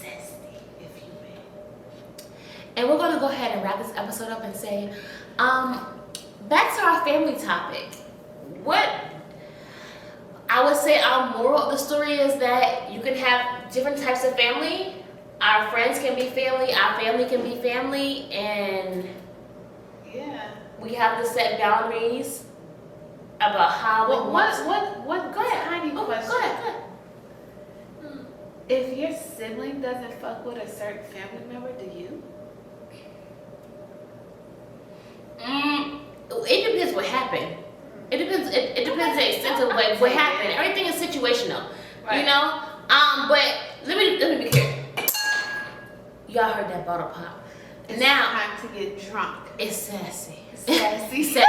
Zesty, if you may. And we're gonna go ahead and wrap this episode up and say, back to our family topic. What I would say our moral of the story is that you can have different types of family. Our friends can be family, our family can be family, and Yeah. we have to set boundaries about how we What? Go ahead. Tiny Oh, question. go ahead. If your sibling doesn't fuck with a certain family member, do you? It depends what happened. It depends. It depends the extent of what happened. Everything is situational, Right. you know. But let me be clear. Y'all heard that bottle pop. It's Now time to get drunk. it's sassy. Sassy. Sassy time.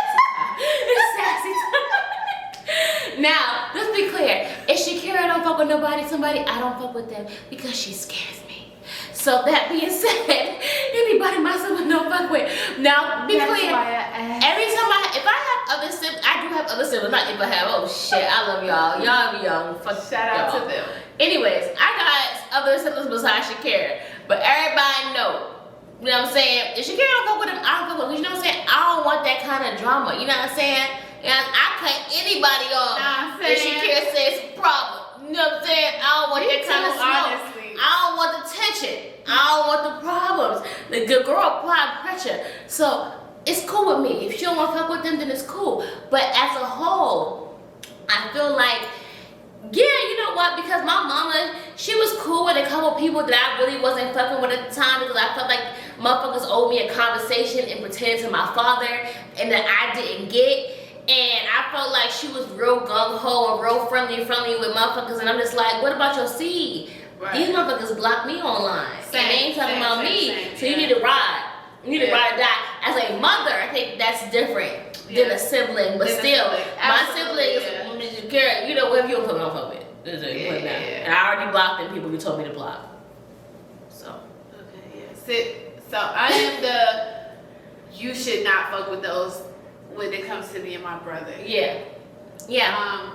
It's sassy time. Now let's be clear. If Shakira don't fuck with somebody I don't fuck with them because she scares me. So that being said, anybody my sibling don't fuck with. Now be That's clear. why I asked. Every time if I have other siblings, I do have other siblings. Not if I have. Oh shit, I love y'all. Y'all be young. Fuck Shout out y'all. to them. Anyways, I got other siblings besides Shakira, but everybody know You know what I'm saying? If Shakira don't fuck with him, I don't fuck with him. You know what I'm saying? I don't want that kind of drama. You know what I'm saying? And I cut anybody off. If Shakira says it's a problem. You know what I'm saying? I don't want that kind of smoke. Honestly. I don't want the tension. I don't want the problems. The girl applied pressure. So it's cool with me. If she don't want to fuck with them, then it's cool. But as a whole, I feel like, yeah, you know what? Because my mama, she was cool with a couple people that I really wasn't fucking with at the time, because I felt like motherfuckers owed me a conversation and pretended to my father and that I didn't get. And I felt like she was real gung-ho and real friendly with motherfuckers. And I'm just like, what about your seed? Right. These motherfuckers block me online. And they ain't talking about me. So you need to ride. You need to ride or die. As a mother, I think that's different than a sibling. But still, my siblings, you know, whatever you don't fuck with. And I already blocked them people you told me to block. So. Okay, yeah. So I am the, you should not fuck with those when it comes to me and my brother. Yeah. Yeah.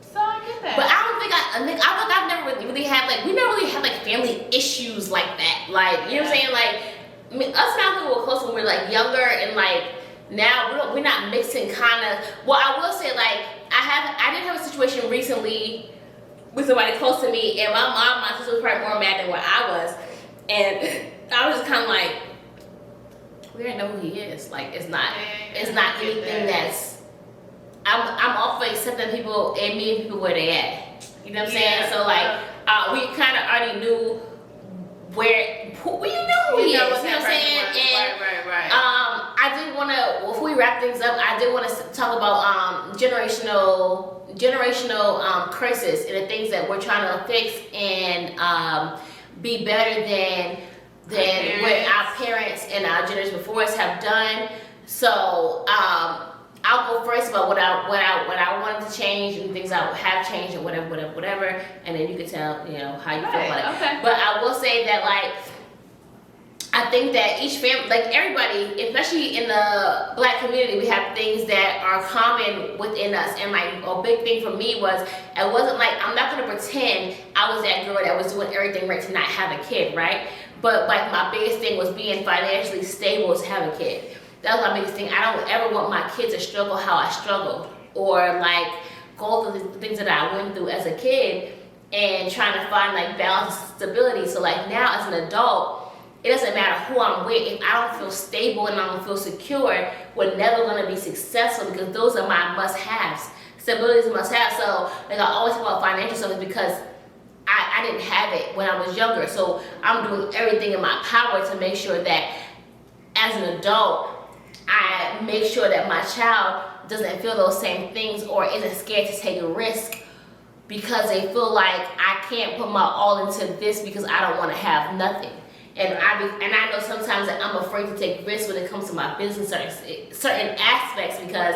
So I get that. But I don't think I've never really had, like, we never really had, like, family issues like that. Like, you know what I'm saying? Like, I mean, us and our people were close when we were, like, younger, and, like, now we're not mixing kind of. Well, I will say, like, I did have a situation recently with somebody close to me, and my sister was probably more mad than what I was, and I was just kind of like, we already know who he is. Like, it's not anything that's. I'm all for accepting people and meeting people where they at. You know what I'm saying? So like, we kind of already knew where we knew who he is. You know what I'm saying? And right. I did want to, before we wrap things up, I did want to talk about generational curses and the things that we're trying to fix and be better than what our parents and our generations before us have done. So I'll go first about what I wanted to change and things I have changed and whatever, and then you can tell how you feel about it. Okay. But I will say that, like, I think that each family, like everybody, especially in the Black community, we have things that are common within us. And like a big thing for me was, it wasn't like, I'm not gonna pretend I was that girl that was doing everything right to not have a kid, right? But like my biggest thing was being financially stable to have a kid. That was my biggest thing. I don't ever want my kids to struggle how I struggled, or like go through the things that I went through as a kid and trying to find like balance and stability. So like now as an adult, it doesn't matter who I'm with. If I don't feel stable and I don't feel secure, we're never gonna be successful, because those are my must-haves. Stability is a must-have. So like I always talk about financial stuff because I didn't have it when I was younger. So I'm doing everything in my power to make sure that as an adult, I make sure that my child doesn't feel those same things or isn't scared to take a risk because they feel like I can't put my all into this because I don't want to have nothing. And I know sometimes that I'm afraid to take risks when it comes to my business certain aspects, because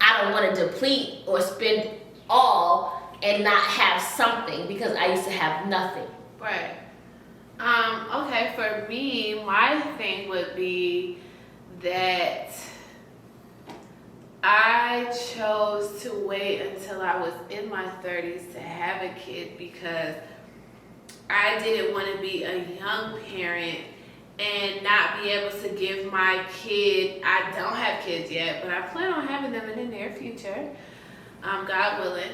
I don't want to deplete or spend all and not have something because I used to have nothing. Right. Okay, for me, my thing would be that I chose to wait until I was in my 30s to have a kid, because I didn't want to be a young parent and not be able to give my kid, I don't have kids yet, but I plan on having them in the near future, God willing.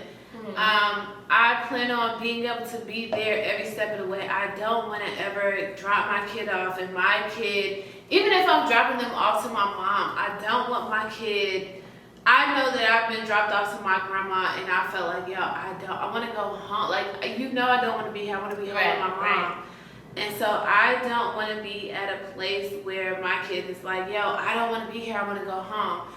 I plan on being able to be there every step of the way. I don't want to ever drop my kid off, and my kid, even if I'm dropping them off to my mom, I don't want my kid. I know that I've been dropped off to my grandma, and I felt like, I want to go home. Like, I don't want to be here. I want to be home with my mom. Right. And so I don't want to be at a place where my kid is like, I don't want to be here. I want to go home.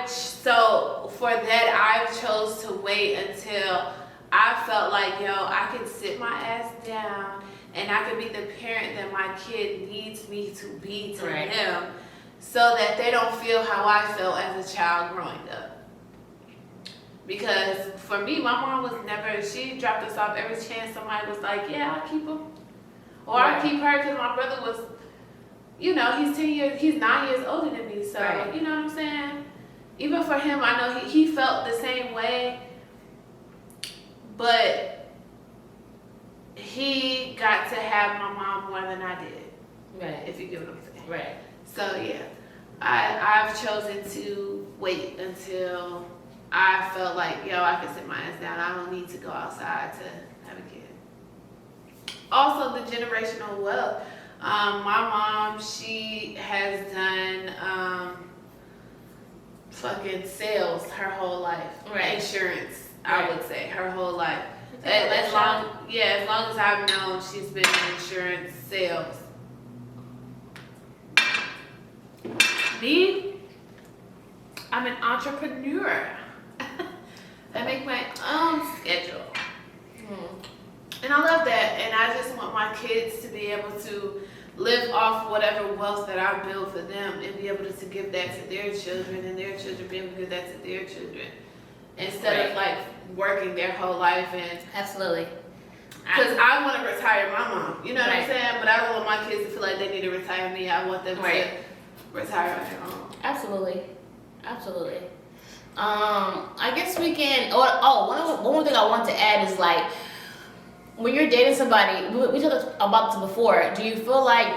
So for that, I chose to wait until I felt like, I can sit my ass down and I can be the parent that my kid needs me to be to them, so that they don't feel how I felt as a child growing up. Because for me, my mom was never, she dropped us off every chance somebody was like, I'll keep him. Or I'll keep her, because my brother was, he's 9 years older than me. So, you know what I'm saying? Even for him, I know he felt the same way. But he got to have my mom more than I did. Right. If you get what I'm saying. Right. So yeah, I've chosen to wait until I felt like, I can sit my ass down. I don't need to go outside to have a kid. Also, the generational wealth. My mom, she has done fucking sales her whole life. Right. Insurance, Right. I would say, her whole life. As long as I've known, she's been in insurance sales. Me, I'm an entrepreneur. I make my own schedule. And I love that. And I just want my kids to be able to live off whatever wealth that I build for them and be able to give that to their children and their children be able to give that to their children. Instead of like working their whole life and Absolutely. because I want to retire my mom, you know what I'm Right. saying? But I don't want my kids to feel like they need to retire me. I want them Right. to retire on their own. Absolutely. I guess we can. One more thing I want to add is like when you're dating somebody. We talked about this before. Do you feel like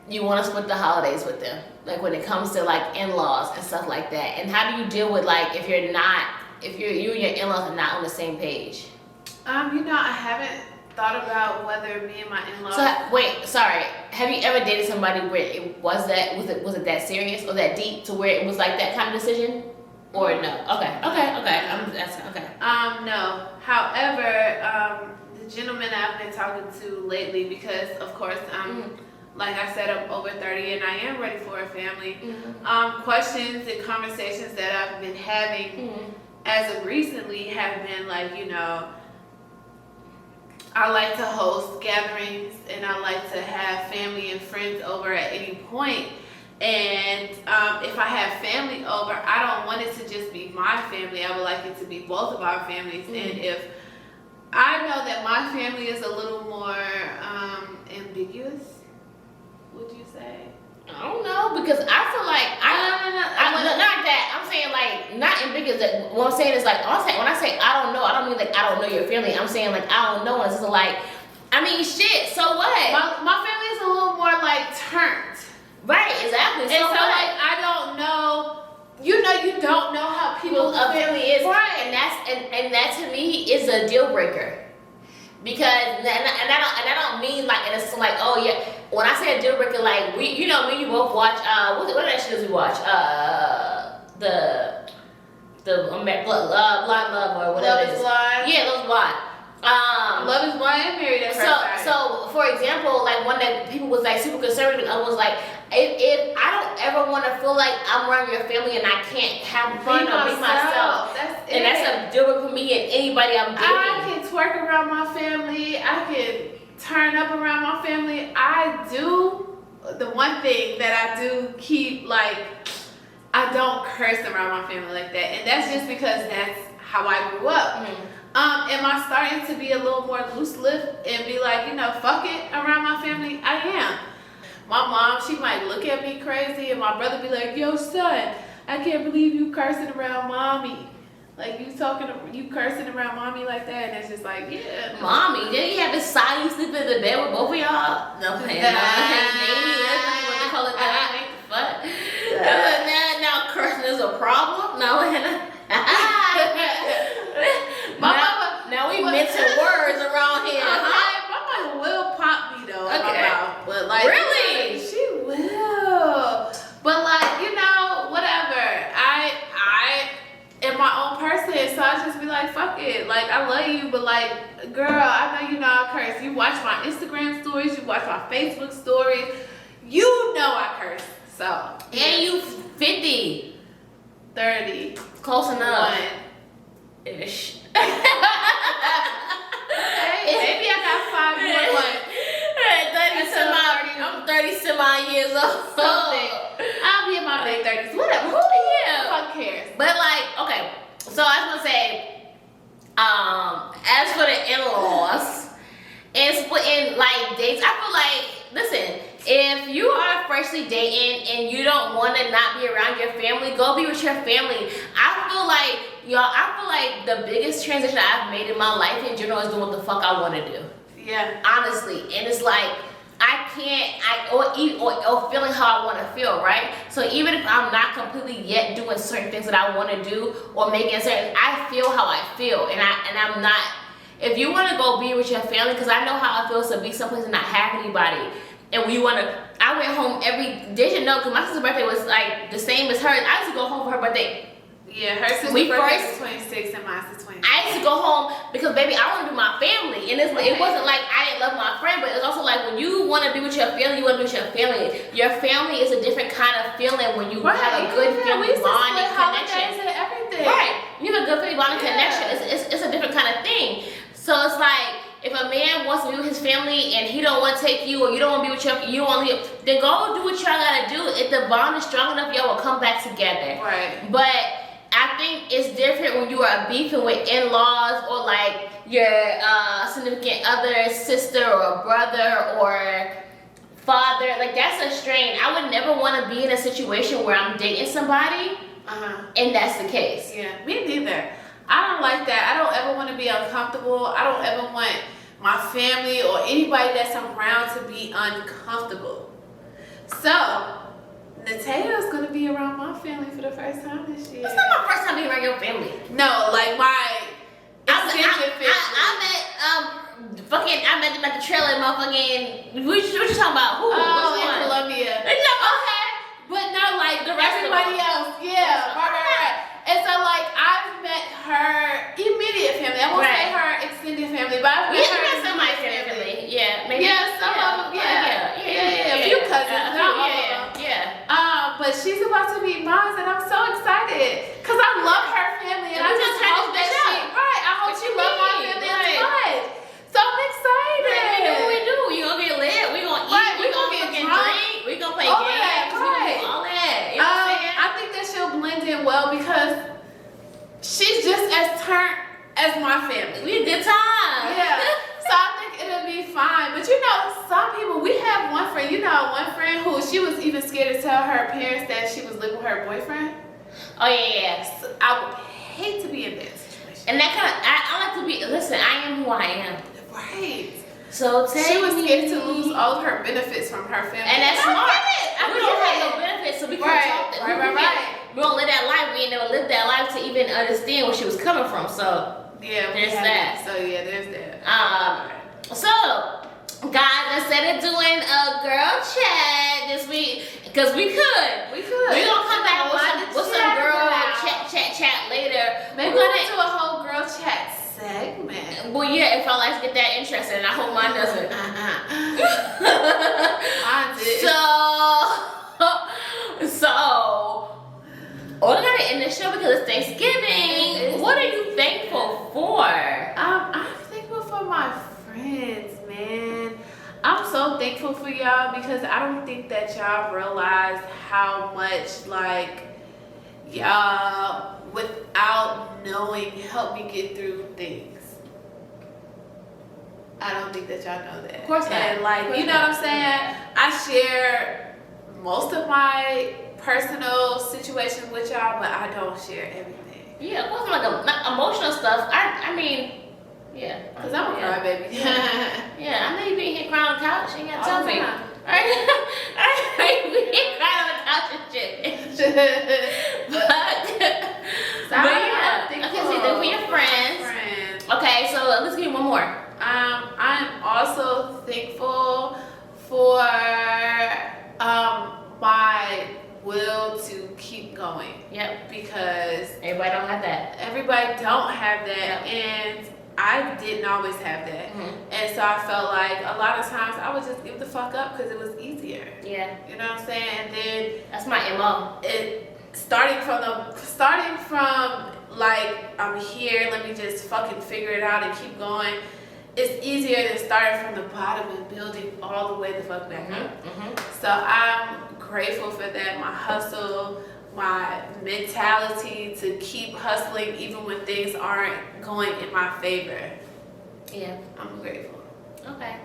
you want to split the holidays with them? Like when it comes to like in-laws and stuff like that. And how do you deal with like if you and your in-laws are not on the same page? I haven't thought about whether me and my in-laws. So wait, sorry. Have you ever dated somebody where it was that that serious or that deep to where it was like that kind of decision? Or no? Okay. I'm asking. Okay. No. However, the gentleman I've been talking to lately, because of course like I said, I'm over 30 and I am ready for a family. Questions and conversations that I've been having as of recently have been like, I like to host gatherings and I like to have family and friends over at any point. And if I have family over, I don't want it to just be my family. I would like it to be both of our families. And if I know that my family is a little more ambiguous, would you say? I don't know because I feel like not that. I'm saying like not ambiguous. That what I'm saying is like when I say I don't know, I don't mean like I don't know your family. I'm saying like I don't know. And it's just like shit. So what? My family is a little more like turned. Right, exactly. And so like I don't know. You don't know how people's family is. Right. And that to me is a deal breaker. Because and I don't mean like and it's like when I say a deal breaker like we me and you both watch what that shit is we watch the Blind Love or whatever Love is Blind. Yeah, Love is Blind. Love is Blind and Married at First Sight. So for example, like one that people was like super conservative, I was like, if I don't ever want to feel like I'm around your family and I can't have fun or be myself, that's a deal breaker for me and anybody I'm dating. I can twerk around my family. I can turn up around my family. I do the one thing that I do keep like I don't curse around my family like that, and that's just because that's how I grew up. Am I starting to be a little more loose-lipped and be like, fuck it around my family? I am. My mom, she might look at me crazy, and my brother be like, yo, son, I can't believe you cursing around mommy. Like, you cursing around mommy like that, and it's just like, yeah. Mommy, then you have this side you sleep in the bed with both of y'all? No, maybe that's what they call it that. What the fuck? Now cursing is a problem? No, now we mixing words around here. My mom will pop me though in my mouth, but like really, she will. But like whatever. I am my own person, so I just be like, fuck it. Like I love you, but like, girl, I know I curse. You watch my Instagram stories, you watch my Facebook stories. You know I curse. So and you 50, 30, close enough. Ish. Maybe I got 5 more months. 30 semi years old. Something. I'll be in my late 30s. Whatever. Who fuck cares? But like, okay. So I was gonna say, as for the in-laws and splitting like dates, I feel like, listen, if you are freshly dating and you don't want to not be around your family, go be with your family. I feel like the biggest transition I've made in my life in general is doing what the fuck I want to do. Yeah. Honestly. And it's like, or feeling how I want to feel, right? So even if I'm not completely yet doing certain things that I want to do or making certain, I feel how I feel, and I'm not. If you want to go be with your family, because I know how it feels to be someplace and not have anybody, and you want to. I went home did you know? Because my sister's birthday was like the same as hers. I used to go home for her birthday. Yeah, her sister's birthday is 26 and mine's is 20. I used to go home because, baby, I want to be my family. And it wasn't like I didn't love my friend, but it's also like when you want to be with your family, you want to be with your family. Your family is a different kind of feeling when you have a good family bonding connection. And everything. Right. You have a good family bonding connection. It's a different kind of thing. So it's like, if a man wants to be with his family and he don't want to take you, or you don't want to be with you don't want to leave, then go do what y'all gotta do. If the bond is strong enough, y'all will come back together. Right. But I think it's different when you are beefing with in-laws or like your significant other, sister or brother or father. Like, that's a strain. I would never want to be in a situation where I'm dating somebody and that's the case. Yeah, me neither. I don't like that. I don't ever want to be uncomfortable. I don't ever want my family or anybody that's around to be uncomfortable. So Nataya's gonna be around my family for the first time this year. It's not my first time being around your family. No, like my extended family. I met them at the trailer, motherfucking. What you talking about? Who? In Colombia. Okay. But no, like The rest of everybody them. else. Yeah, right. And so like I've met her immediate family. I won't say her extended family, but I've met her some of my family. Yeah, maybe. Yeah, some of them. Yeah. A few cousins. Not all of them. But she's about to meet mine, and I'm so excited because I love her family, and I just hope that I hope she loves my family as much. So I'm excited. You know what we do? We gonna get lit. We gonna eat. We gonna fucking drink. We gonna play games. We gonna do all that. You know what I'm saying? I think that she'll blend in well because she's just as turned as my family. We a good time. Yeah. So I think it'll be fine. But you know, some people, we have one friend who she was even scared to tell her parents that she was living with her boyfriend. Oh yeah. So I would hate to be in that situation. And that kind of, I like to be, listen, I am who I am. Right. So she was scared to lose all of her benefits from her family. And that's smart. We don't have no it. benefits, so we can't talk that. Right. We don't live that life. We ain't never lived that life to even understand where she was coming from. So yeah, there's that. So yeah, there's that. So guys, instead of doing a girl chat this week, because we could. We're gonna come back with some girl chat later. Maybe we're gonna do a whole girl chat segment. Well, yeah, if I like to get that interested, and I hope mine doesn't. Mine did. So we're gonna end the show because it's Thanksgiving. What are you thankful for? I'm thankful for my friends, man. I'm so thankful for y'all because I don't think that y'all realize how much like y'all, without knowing, help me get through things. I don't think that y'all know that. Of course not. And like, you know what I'm saying? I share most of my personal situations with y'all, but I don't share everything. Yeah, of course, like emotional stuff. I mean, yeah. Cause I'm a crybaby. Yeah, I know you been here crying on the couch. You ain't gotta tell me. Time. Alright, we been crying on the couch and shit. But yeah, okay, so they're for your friends. Okay, so let's give you one more. I'm also thankful for my will to keep going. Yep. Because everybody don't have that. Yep. And I didn't always have that. And so I felt like a lot of times I would just give the fuck up because it was easier. Yeah. You know what I'm saying? And then that's my MO. Starting from like, I'm here, let me just fucking figure it out and keep going. It's easier than starting from the bottom and building all the way the fuck back up. So I'm grateful for that. My hustle, my mentality to keep hustling even when things aren't going in my favor. Yeah. I'm grateful. Okay.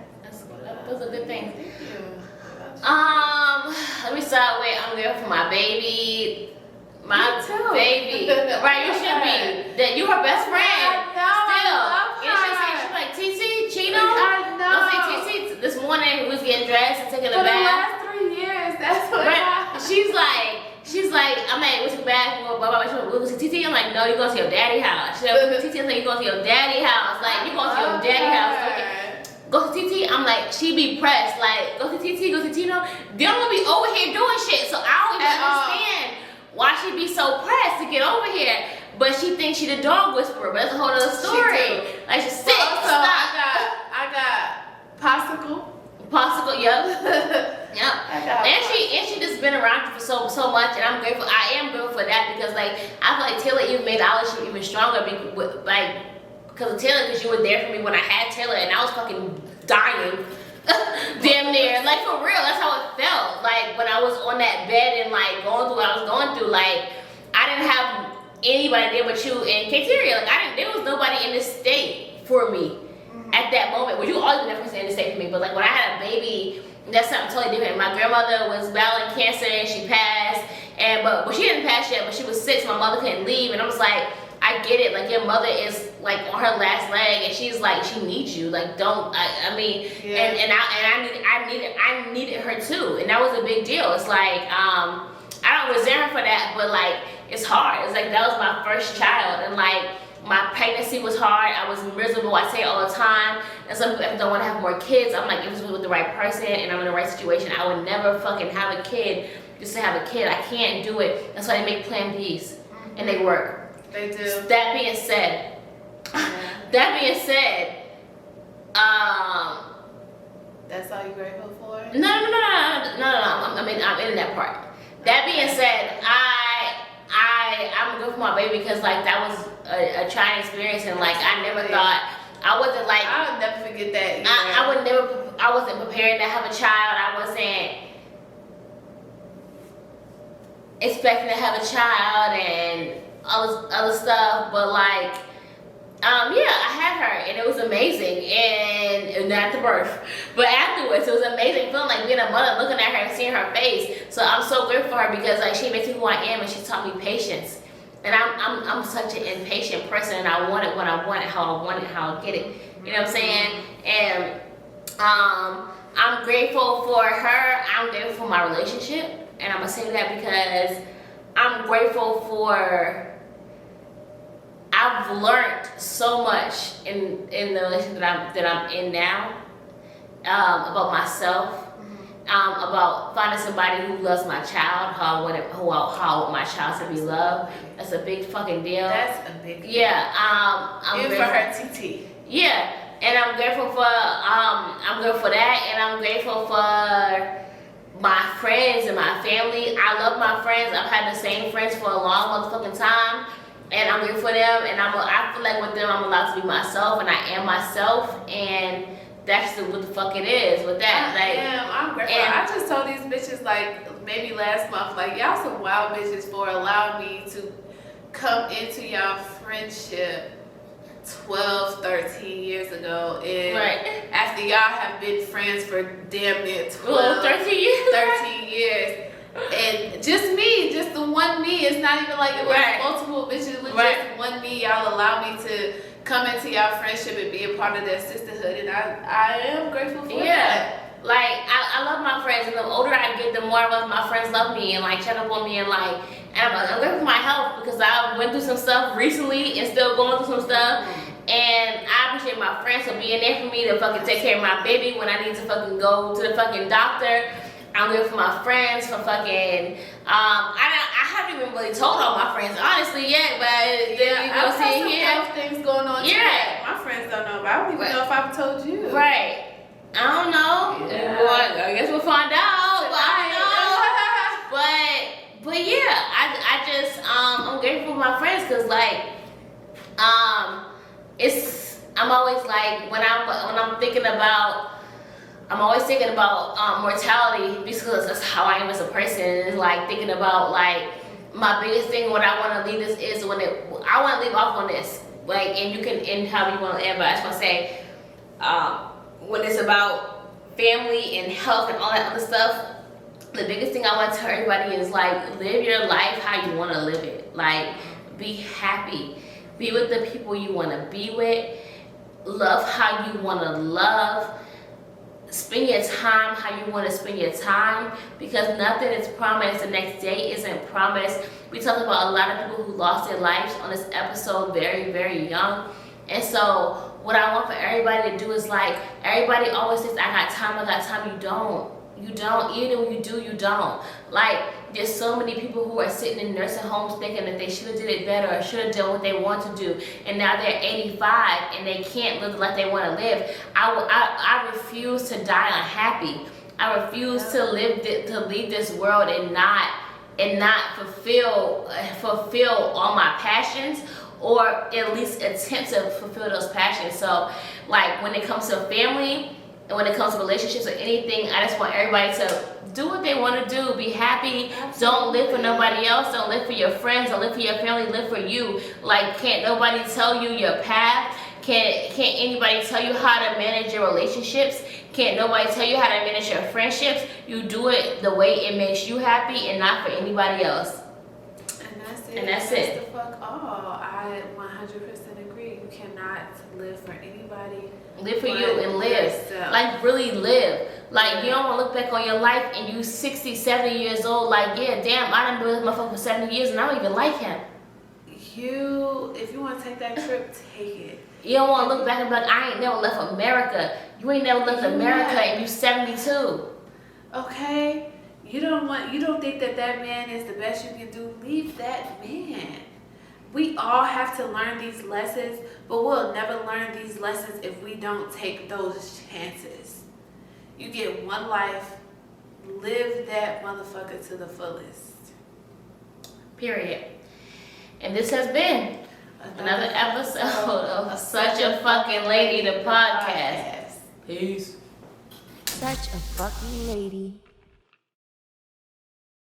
Those are good things. Thank you. Let me start with I'm grateful for my baby. My Me too. baby. Right, you should be. That you her best friend. I know. Still. I love her. She's like, TC, Chino. I know. Don't say TC. This morning morning, we was getting dressed and taking a For the bath. last 3 years, that's what happened. She's like, I'm like, what's your bath? We'll go to TT. I'm like, no, you're going to your daddy house. She's like, TT, I'm like, you're going to your daddy house. Like, you're going to your daddy house. Okay. Go to TT. I'm like, she be pressed. Like, go to TT, go to Tino. They don't want to be over here doing shit. So I don't even understand why she be so pressed to get over here. But she thinks she the dog whisperer. But that's a whole other story. Like, she's sick. Also, Stop. I got popsicle. Popsicle, yep. Yep. And popsicle. she just been around you for so much, and I'm grateful. I am grateful for that because like I feel like Taylor even made our relationship even stronger because of Taylor, because you were there for me when I had Taylor and I was fucking dying. Damn near, like for real, that's how it felt. Like when I was on that bed and like going through what I was going through, like I didn't have anybody there but you and Kateria. Like there was nobody in this state for me at that moment. Well, you always been that person in the state for me, but like when I had a baby, that's something totally different. My grandmother was battling cancer and she passed, but she didn't pass yet, but she was sick, so my mother couldn't leave, and I was like, I get it, like your mother is like on her last leg and she's like, she needs you, like don't, I mean, yeah. and I needed her too, and that was a big deal. It's like, I don't resent her for that, but like, it's hard. It's like, that was my first child, and like, my pregnancy was hard. I was miserable. I say it all the time. And some people don't want to have more kids. I'm like, if it's with the right person and I'm in the right situation, I would never fucking have a kid just to have a kid. I can't do it. That's why they make Plan Bs, and they work. They do. That being said, that's all you're grateful for? No. I'm in that part. That being said, I'm good for my baby because like that was a trying experience, and like I never thought, I wasn't like, I'll never forget that. I wasn't prepared to have a child. I wasn't expecting to have a child and all this other stuff, but like I had her and it was amazing, and not the birth, but afterwards it was amazing feeling like being a mother, looking at her and seeing her face. So I'm so grateful for her because like she makes me who I am, and she taught me patience. And I'm such an impatient person, and I want it when I want it, how I want it, how I get it. You know what I'm saying? And I'm grateful for her. I'm grateful for my relationship, and I'm gonna say that because I'm grateful for. I've learned so much in the relationship that I'm in now, about myself, about finding somebody who loves my child, how I want my child to be loved. That's a big fucking deal. That's a big deal. Yeah. I'm grateful for her TT. Yeah, and I'm grateful for that, and I'm grateful for my friends and my family. I love my friends. I've had the same friends for a long motherfucking time. And I'm grateful for them, and I feel like with them I'm allowed to be myself, and I am myself, and that's what the fuck it is with that. I'm grateful. I just told these bitches like maybe last month, like y'all some wild bitches for allowing me to come into y'all friendship 12, 13 years ago, and after y'all have been friends for damn near 13 years. And just the one me. It's not even like it was multiple bitches. It was just one me. Y'all allow me to come into y'all friendship and be a part of that sisterhood, and I am grateful for that. Like I love my friends, and the older I get, the more my friends love me and like check up on me, and like, and I'm grateful for my health because I went through some stuff recently and still going through some stuff. And I appreciate my friends for being there for me to fucking take care of my baby when I need to fucking go to the fucking doctor. I'm grateful for my friends for fucking, I haven't even really told all my friends, honestly, yet, but then you go see here. Health things going on too. My friends don't know, but I don't even know if I've told you. Right. I don't know. Well, I guess we'll find out. But yeah, I just, I'm grateful for my friends because like, I'm always like, when I'm thinking about, I'm always thinking about mortality because that's how I am as a person. It's like thinking about like my biggest thing when I want to leave this is I want to leave off on this. Like, and you can end how you want to end, but I just want to say when it's about family and health and all that other stuff, the biggest thing I want to tell everybody is like live your life how you want to live it. Like be happy, be with the people you want to be with, love how you want to love. spend your time how you want to spend your time, because nothing is promised. The next day isn't promised. We talked about a lot of people who lost their lives on this episode very, very young. And so what I want for everybody to do is like, everybody always says, I got time. You don't. Even when you do, you don't. Like, there's so many people who are sitting in nursing homes thinking that they should have did it better or should have done what they want to do, and now they're 85 and they can't live the life they want to live. I refuse to die unhappy. I refuse to leave this world and not fulfill all my passions, or at least attempt to fulfill those passions. So like when it comes to family and when it comes to relationships or anything, I just want everybody to do what they want to do. Be happy. Absolutely. Don't live for nobody else. Don't live for your friends. Don't live for your family. Live for you. Like, can't nobody tell you your path. Can't anybody tell you how to manage your relationships. Can't nobody tell you how to manage your friendships. You do it the way it makes you happy and not for anybody else. And that's it. The fuck all. I 100% agree. You cannot live for anybody. Live for you and live. Yourself. Like, really live. Like, you don't want to look back on your life and you 60, 70 years old. Like, yeah, damn, I done been with this motherfucker for 70 years and I don't even like him. If you want to take that trip, take it. You don't want to look back and be like, I ain't never left America. You ain't never left America and you 72. Okay? You don't think that man is the best you can do. Leave that man. We all have to learn these lessons, but we'll never learn these lessons if we don't take those chances. You get one life, live that motherfucker to the fullest. Period. And this has been another episode of Such a Fucking Lady, the podcast. Peace. Such a fucking lady.